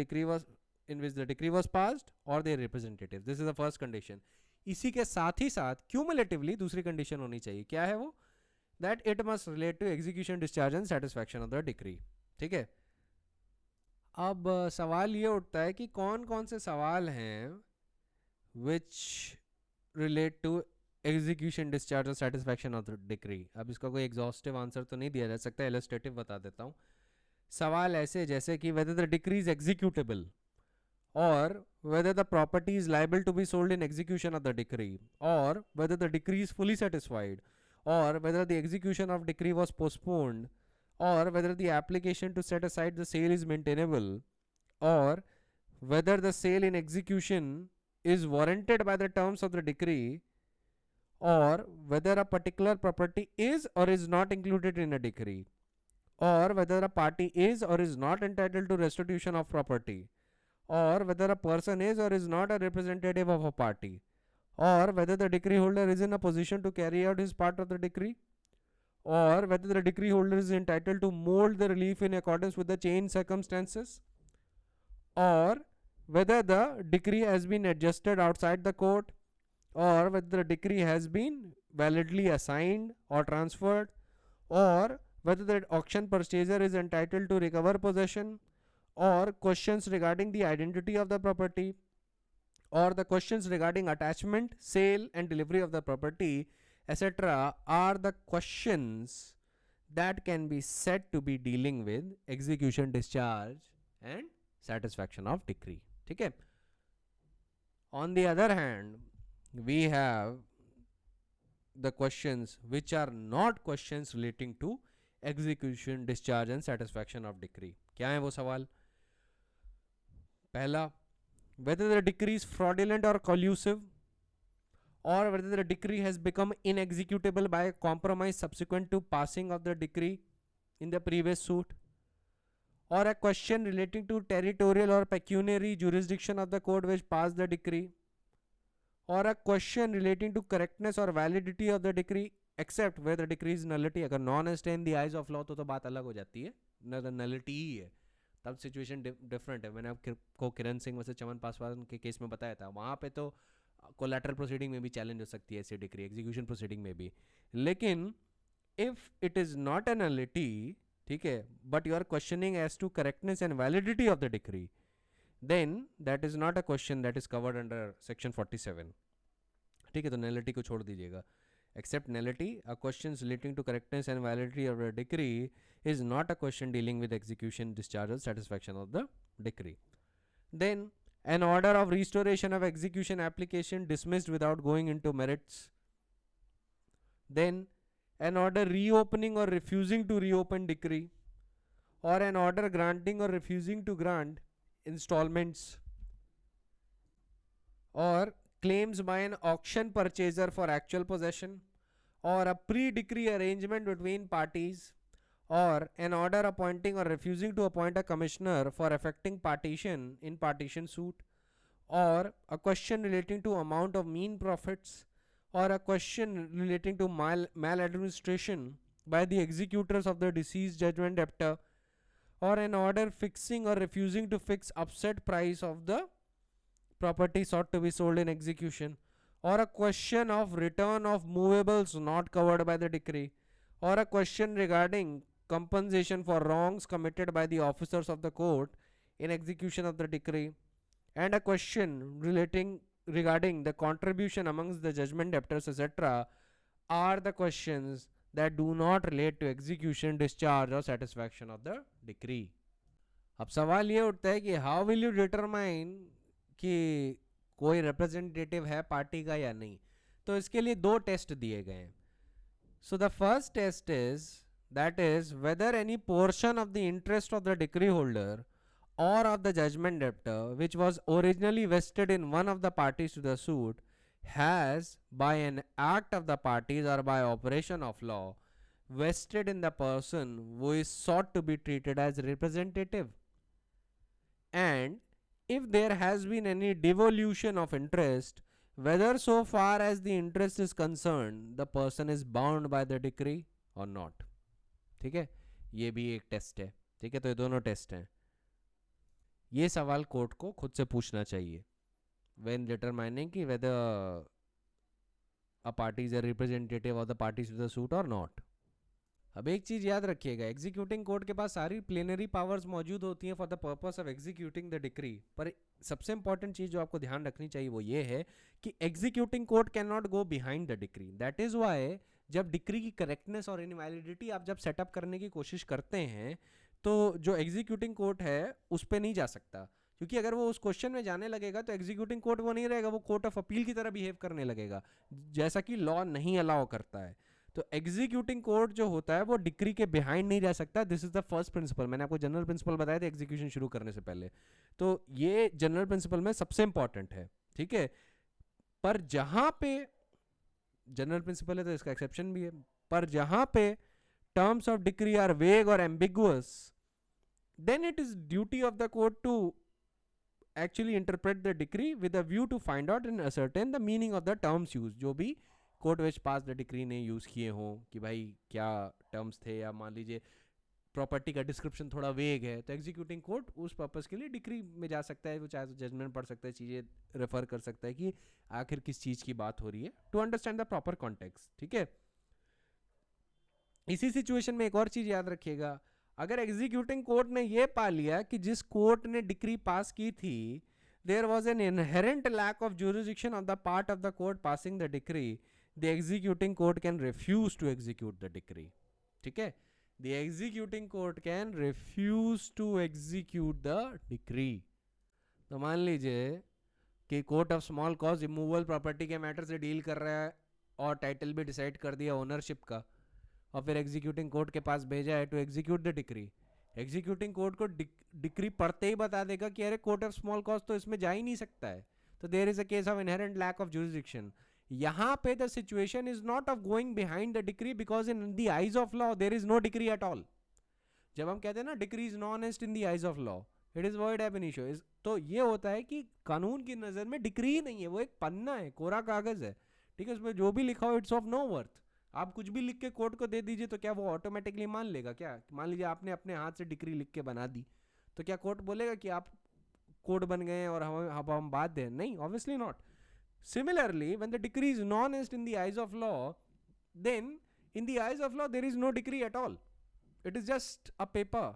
decree was passed और their representative, this is the first condition. इसी के साथ ही साथ क्यूमुलेटिवली दूसरी कंडीशन होनी चाहिए। क्या है वो? That it must relate to execution, discharge and satisfaction of the decree, ठीक है। अब सवाल ये उठता है कि कौन कौन से सवाल हैं which relate to execution, discharge और सेटिस्फैक्शन ऑफ द डिक्री। अब इसका कोई एग्जॉस्टिव आंसर तो नहीं दिया जा सकता, इलस्ट्रेटिव बता देता हूँ। सवाल ऐसे जैसे कि whether the decree is executable और whether the property is liable to be sold in execution of the decree, or whether the decree is fully satisfied, or whether the execution of decree was postponed, or whether the application to set aside the sale is maintainable, or whether the sale in execution is warranted by the terms of the decree, or whether a particular property is or is not included in a decree, or whether a party is or is not entitled to restitution of property, or whether a person is or is not a representative of a party, or whether the decree holder is in a position to carry out his part of the decree, or whether the decree holder is entitled to mold the relief in accordance with the changed circumstances, or whether the decree has been adjusted outside the court, or whether the decree has been validly assigned or transferred, or whether the auction purchaser is entitled to recover possession, or questions regarding the identity of the property, or the questions regarding attachment, sale, and delivery of the property, etc., are the questions that can be said to be dealing with execution, discharge, and satisfaction of decree. Okay. On the other hand, we have the questions which are not questions relating to execution, discharge, and satisfaction of decree. क्या है वो सवाल? पहला, whether the decree is fraudulent or collusive, or whether the decree has become inexecutable by a compromise subsequent to passing of the decree in the previous suit, or a question relating to territorial or pecuniary jurisdiction of the court which passed the decree, or a question relating to correctness or validity of the decree except where the decree is nullity. अगर non est in the eyes of law तो बात अलग हो जाती है, nullity ही है, तब situation different है. मैंने आपको किरण सिंह वैसे चमन पासवान के केस में बताया था, वहाँ पे तो कोलैटरल प्रोसीडिंग में भी चैलेंज हो सकती है ऐसी डिक्री, एग्जीक्यूशन प्रोसीडिंग में भी. लेकिन if it is not an nullity, ठीक है, but you are questioning as to correctness and validity of the decree, then that is not a question that is covered under section 47. ठीक है, तो nullity को छोड़ दीजिएगा. Except nullity, a questions relating to correctness and validity of a decree is not a question dealing with execution, discharge, or satisfaction of the decree. Then, an order of restoration of execution application dismissed without going into merits. Then, an order reopening or refusing to reopen decree, or an order granting or refusing to grant installments, or claims by an auction purchaser for actual possession, or a pre-decree arrangement between parties, or an order appointing or refusing to appoint a commissioner for effecting partition in partition suit, or a question relating to amount of mean profits, or a question relating to maladministration by the executors of the deceased judgment debtor, or an order fixing or refusing to fix upset price of the property sought to be sold in execution, or a question of return of movables not covered by the decree, or a question regarding compensation for wrongs committed by the officers of the court in execution of the decree, and a question regarding the contribution amongst the judgment debtors, etc., are the questions that do not relate to execution, discharge, or satisfaction of the decree. अब सवाल ये उठता है कि how will you determine कि कोई representative है party का या नहीं. तो इसके लिए दो टेस्ट दिए गए हैं. So the first test is that is whether any portion of the interest of the decree holder or of the judgment debtor which was originally vested in one of the parties to the suit has by an act of the parties or by operation of law vested in the person who is sought to be treated as representative, and if there has been any devolution of interest, whether so far as the interest is concerned the person is bound by the decree or not. ठीक है, ये भी एक test है. ठीक है, तो ये दोनों टेस्ट हैं. ये सवाल कोर्ट को खुद से पूछना चाहिए व्हेन डिटरमाइनिंग कि whether a party is a representative of the parties to the suit और नॉट. अब एक चीज याद रखिएगा, एग्जीक्यूटिंग कोर्ट के पास सारी प्लेनरी पावर्स मौजूद होती हैं for the purpose of executing the decree. पर सबसे इंपॉर्टेंट चीज जो आपको ध्यान रखनी चाहिए वो ये है कि executing court can not go behind the decree. That is why जब डिक्री की करेक्टनेस और इनवैलिडिटी आप जब सेटअप करने की कोशिश करते हैं तो जो एग्जीक्यूटिंग कोर्ट है उस पर नहीं जा सकता, क्योंकि अगर वो उस क्वेश्चन में जाने लगेगा तो एग्जीक्यूटिंग कोर्ट वो नहीं रहेगा, वो कोर्ट ऑफ अपील की तरह बिहेव करने लगेगा, जैसा कि लॉ नहीं अलाउ करता है. तो एग्जीक्यूटिंग कोर्ट जो होता है वो डिक्री के बिहाइंड नहीं रह सकता. This is the first principle. मैंने आपको जनरल प्रिंसिपल बताया था एग्जीक्यूशन शुरू करने से पहले, तो ये जनरल प्रिंसिपल में सबसे इंपॉर्टेंट है. ठीक है, पर जहां पे जनरल प्रिंसिपल है तो इसका एक्सेप्शन भी है, पर जहां पे terms of decree are vague or ambiguous, then it is duty of the court to actually interpret the decree with a view to find out and ascertain the meaning of the terms used. जो भी court which pass the decree ने use किए हों कि भाई क्या terms थे, या मान लीजिए प्रॉपर्टी का डिस्क्रिप्शन थोड़ा वेग है, तो एग्जीक्यूटिंग कोर्ट उस पर्पस के लिए डिक्री में जा सकता है, वो चाहे तो जजमेंट पढ़ सकता है, चीज़ें रेफर कर सकता है कि आखिर किस चीज़ की बात हो रही है, to understand the proper context. ठीक है, इसी सिचुएशन में एक और चीज़ याद रखिएगा, अगर एग्जीक्यूटिंग कोर्ट ने ये पा लिया कि जिस कोर्ट ने डिक्री पास की थी there was an inherent lack of jurisdiction on the part of the court passing the decree, the executing court can refuse to execute the decree. ठीक है, the executing court can refuse to execute the decree. तो मान लीजिए कि court of small cause immovable property के matter से deal कर रहा है और टाइटल भी डिसाइड कर दिया ओनरशिप का, और फिर एग्जीक्यूटिंग कोर्ट के पास भेजा है to execute the decree. Executing court को डिक्री पढ़ते ही बता देगा कि अरे कोर्ट ऑफ स्मॉल कॉज तो इसमें जा ही नहीं सकता है, तो there is a case of inherent lack of jurisdiction. यहाँ पे the situation is not of going behind the decree, because in the eyes of law there is no decree at all. जब हम कहते हैं ना decree is non est in the eyes of law, it is void ab initio, तो ये होता है कि कानून की नज़र में डिक्री ही नहीं है, वो एक पन्ना है, कोरा कागज है। ठीक है, उसमें जो भी लिखा हो इट्स ऑफ नो वर्थ। आप कुछ भी लिख के कोर्ट को दे दीजिए तो क्या वो ऑटोमेटिकली मान लेगा? क्या मान लीजिए आपने अपने हाथ से डिक्री लिख के बना दी, तो क्या कोर्ट बोलेगा कि आप कोर्ट बन गए और हम बात दें? नहीं, obviously not. Similarly when the decree is non est in the eyes of law, then in the eyes of law there is no decree at all, it is just a paper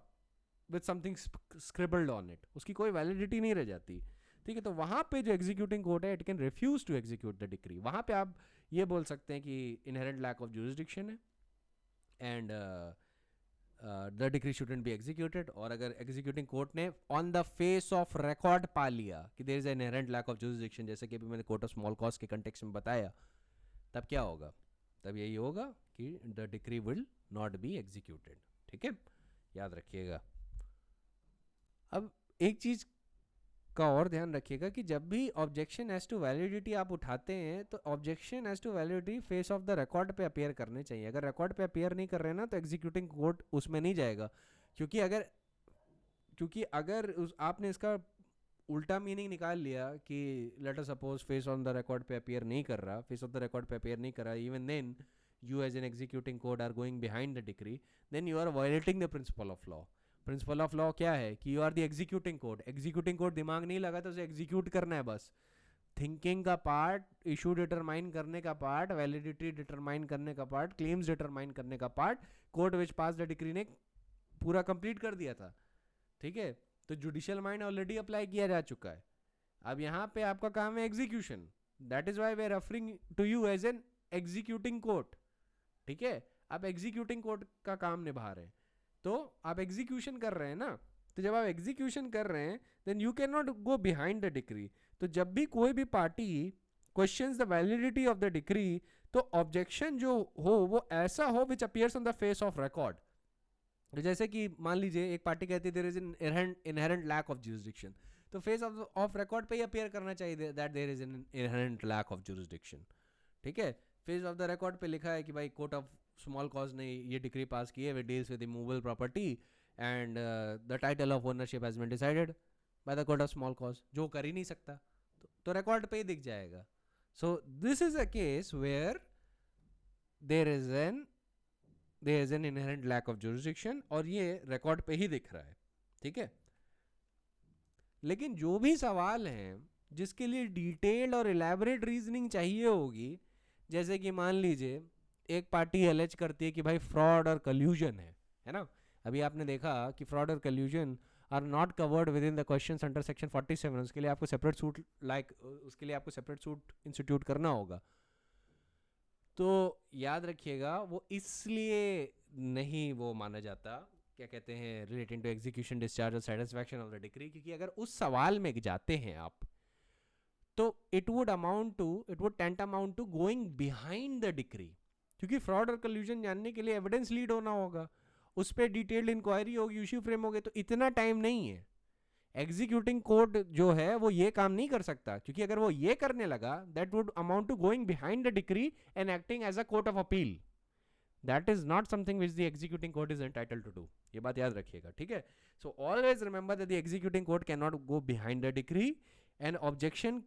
with something scribbled on it, उसकी कोई validity नहीं रह जाती। ठीक है, तो वहाँ पे जो एग्जीक्यूटिंग कोर्ट है it can refuse to execute the decree. वहाँ पे आप ये बोल सकते हैं कि इनहेरेंट लैक ऑफ जुरिसडिक्शन है and the decree shouldn't be executed. और अगर एग्जीक्यूटिंग कोर्ट ने on the face of record पा लिया कि there is an inherent lack of jurisdiction, जैसे कि अभी मैंने कोर्ट ऑफ स्मॉल कॉज के कंटेक्स्ट में बताया, तब क्या होगा? तब यही होगा कि the decree will not be executed. ठीक है, याद रखिएगा। अब एक चीज़ का और ध्यान रखिएगा कि जब भी ऑब्जेक्शन एज टू वैलिडिटी आप उठाते हैं तो objection as to validity face of the record पे अपीयर करने चाहिए। अगर रिकॉर्ड पे अपीयर नहीं कर रहे हैं ना तो एग्जीक्यूटिंग कोर्ट उसमें नहीं जाएगा, क्योंकि अगर आपने इसका उल्टा मीनिंग निकाल लिया कि let us suppose face on the record पे अपीयर नहीं कर रहा, फेस ऑफ द रिकॉर्ड पे अपीयर नहीं कर रहा, even then you as an executing court are going behind the decree, then you are violating the principle of law. Principle of law क्या है कि you are the executing court. Executing court दिमाग नहीं लगा तो उसे एग्जीक्यूट करना है बस। थिंकिंग का पार्ट, इशू डिटरमाइन करने का पार्ट, वैलिडिटी डिटरमाइन करने का पार्ट, क्लेम्स डिटरमाइन करने का part court which pass the decree ने पूरा कंप्लीट कर दिया था। ठीक है, तो जुडिशियल माइंड ऑलरेडी अप्लाई किया जा चुका है। अब यहाँ पे आपका काम है execution, that is why we are referring to you as an executing court. ठीक है, आप एग्जीक्यूटिंग कोर्ट का काम निभा रहे हैं, तो आप एग्जीक्यूशन कर रहे हैं ना, तो जब आप एग्जीक्यूशन कर रहे हैं then you can not go behind the decree. तो जब भी कोई भी party questions the validity of the decree, तो ऑब्जेक्शन जो हो वो ऐसा हो which appears on the face of record. जैसे कि मान लीजिए एक पार्टी कहती है there is an inherent lack of jurisdiction, तो फेस ऑफ रिकॉर्ड पे ही अपीयर करना चाहिए that there is an inherent lack of jurisdiction. ठीक है, फेस ऑफ द रिकॉर्ड पे लिखा है कि भाई कोर्ट ऑफ स्मॉल कॉज ने ये डिक्री पास की है which deals with immovable property and the title of ownership has been decided by the court of small cause, जो कर ही नहीं सकता, तो रिकॉर्ड पे ही दिख जाएगा। So this is a case where there is an inherent lack of jurisdiction और ये रिकॉर्ड पे ही दिख रहा है। ठीक है, लेकिन जो भी सवाल हैं जिसके लिए डिटेल्ड और इलेबोरेट रीजनिंग चाहिए होगी, जैसे कि मान लीजिए एक पार्टी एलेज करती है कि भाई फ्रॉड और कल्यूजन है ना। अभी आपने देखा कि फ्रॉड और collusion are not covered within the questions under section 47, उसके लिए आपको सेपरेट सूट इंस्टीट्यूट करना होगा। तो याद रखिएगा वो इसलिए नहीं वो माना जाता, क्या कहते हैं, रिलेटिंग टू एग्जीक्यूशन, डिस्चार्ज और सेटिस्फैक्शन ऑफ द डिक्री, क्योंकि अगर उस सवाल में जाते हैं आप तो it would tend amount to going behind the decree, क्योंकि फ्रॉड और कल्यूजन जानने के लिए एविडेंस लीड होना होगा, उस पर डिटेल्ड इंक्वायरी होगी, इश्यू फ्रेम होगी, तो इतना टाइम नहीं है। एग्जीक्यूटिंग कोर्ट जो है वो ये काम नहीं कर सकता, क्योंकि अगर वो ये करने लगा that would amount to going behind the decree and acting as a court of appeal. That is not something which the executing court is entitled to do, ये बात याद रखिएगा। ठीक है, so always remember that the executing court can not go behind the decree and objection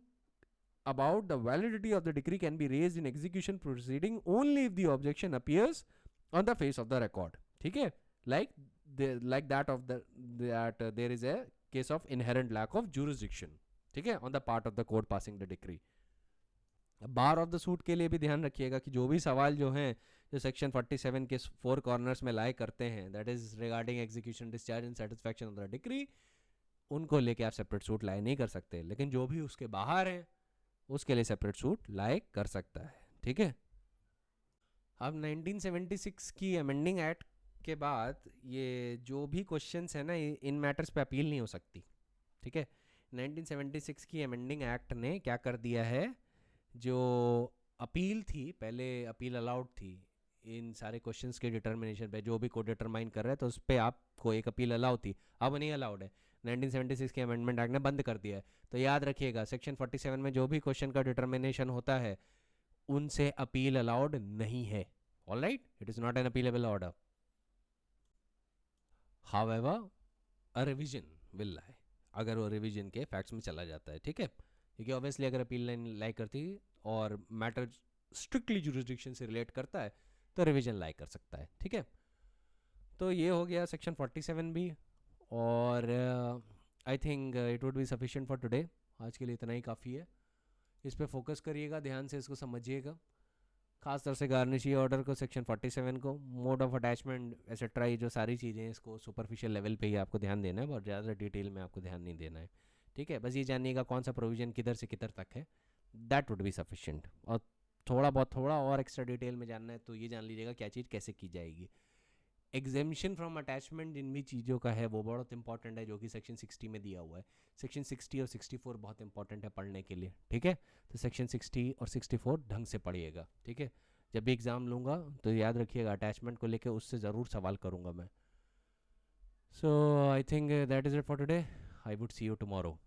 about the validity of the decree can be raised in execution proceeding only if the objection appears on the face of the record. ठीक है, like like that of that there is a case of inherent lack of jurisdiction, ठीक है, on the part of the court passing the decree. Bar of the suit के लिए भी ध्यान रखिएगा कि जो भी सवाल जो हैं जो सेक्शन 47 के 4 कॉर्नर्स में लाई करते हैं, that is regarding execution, discharge and satisfaction of the decree, उनको लेके आप सेपरेट सूट लाई नहीं कर सकते, लेकिन जो भी उसके बाहर है उसके लिए सेपरेट सूट लाई कर सकता है, ठीक है. अब 1976 की अमेंडिंग एक्ट के बाद ये जो भी क्वेश्चंस है ना, इन मैटर्स पे अपील नहीं हो सकती, ठीक है. 1976 की अमेंडिंग एक्ट ने क्या कर दिया है, जो अपील थी, पहले अपील अलाउड थी इन सारे क्वेश्चंस के डिटर्मिनेशन पे, जो भी को डिटरमाइन कर रहा है तो उस पर आपको एक अपील अलाउ थी, अब नहीं अलाउड है. 1976 के अमेंडमेंट एक्ट ने बंद कर दिया है. तो याद रखिएगा सेक्शन 47 में जो भी क्वेश्चन का डिटर्मिनेशन होता है उनसे अपील अलाउड नहीं है. Alright, it is not an appealable order. However a revision will lie, अगर वो रिवीजन के फैक्ट्स में चला जाता है, ठीक है. क्योंकि ऑब्वियसली अगर अपील लाइन लाई करती और मैटर स्ट्रिक्टली जुरिस्डिक्शन से रिलेट करता है तो रिवीजन लाई कर सकता है, ठीक है. तो ये हो गया सेक्शन 47 भी. और I think it would be sufficient for today. आज के लिए इतना ही काफ़ी है. इस पे फोकस करिएगा, ध्यान से इसको समझिएगा, खासतौर से गार्निशी ऑर्डर को, सेक्शन 47 को, मोड ऑफ अटैचमेंट एसेट्रा, ये जो सारी चीज़ें हैं इसको सुपरफिशियल लेवल पे ही आपको ध्यान देना है, बहुत ज़्यादा डिटेल में आपको ध्यान नहीं देना है, ठीक है. बस ये जानिएगा कौन सा प्रोविज़न किधर से किधर तक है, दैट वुड बी सफिशिएंट. और थोड़ा और एक्स्ट्रा डिटेल में जानना है तो ये जान लीजिएगा क्या चीज़ कैसे की जाएगी. एग्जेम्पशन फ्रॉम अटैचमेंट जिन भी चीज़ों का है वो बहुत इंपॉर्टेंट है, जो कि सेक्शन 60 में दिया हुआ है. सेक्शन 60 और 64 बहुत इंपॉर्टेंट है पढ़ने के लिए, ठीक है. तो सेक्शन 60 और 64 ढंग से पढ़िएगा, ठीक है. जब भी एग्ज़ाम लूँगा तो याद रखिएगा अटैचमेंट को लेकर उससे ज़रूर सवाल करूँगा मैं. So I think that is it for today. I would see you tomorrow.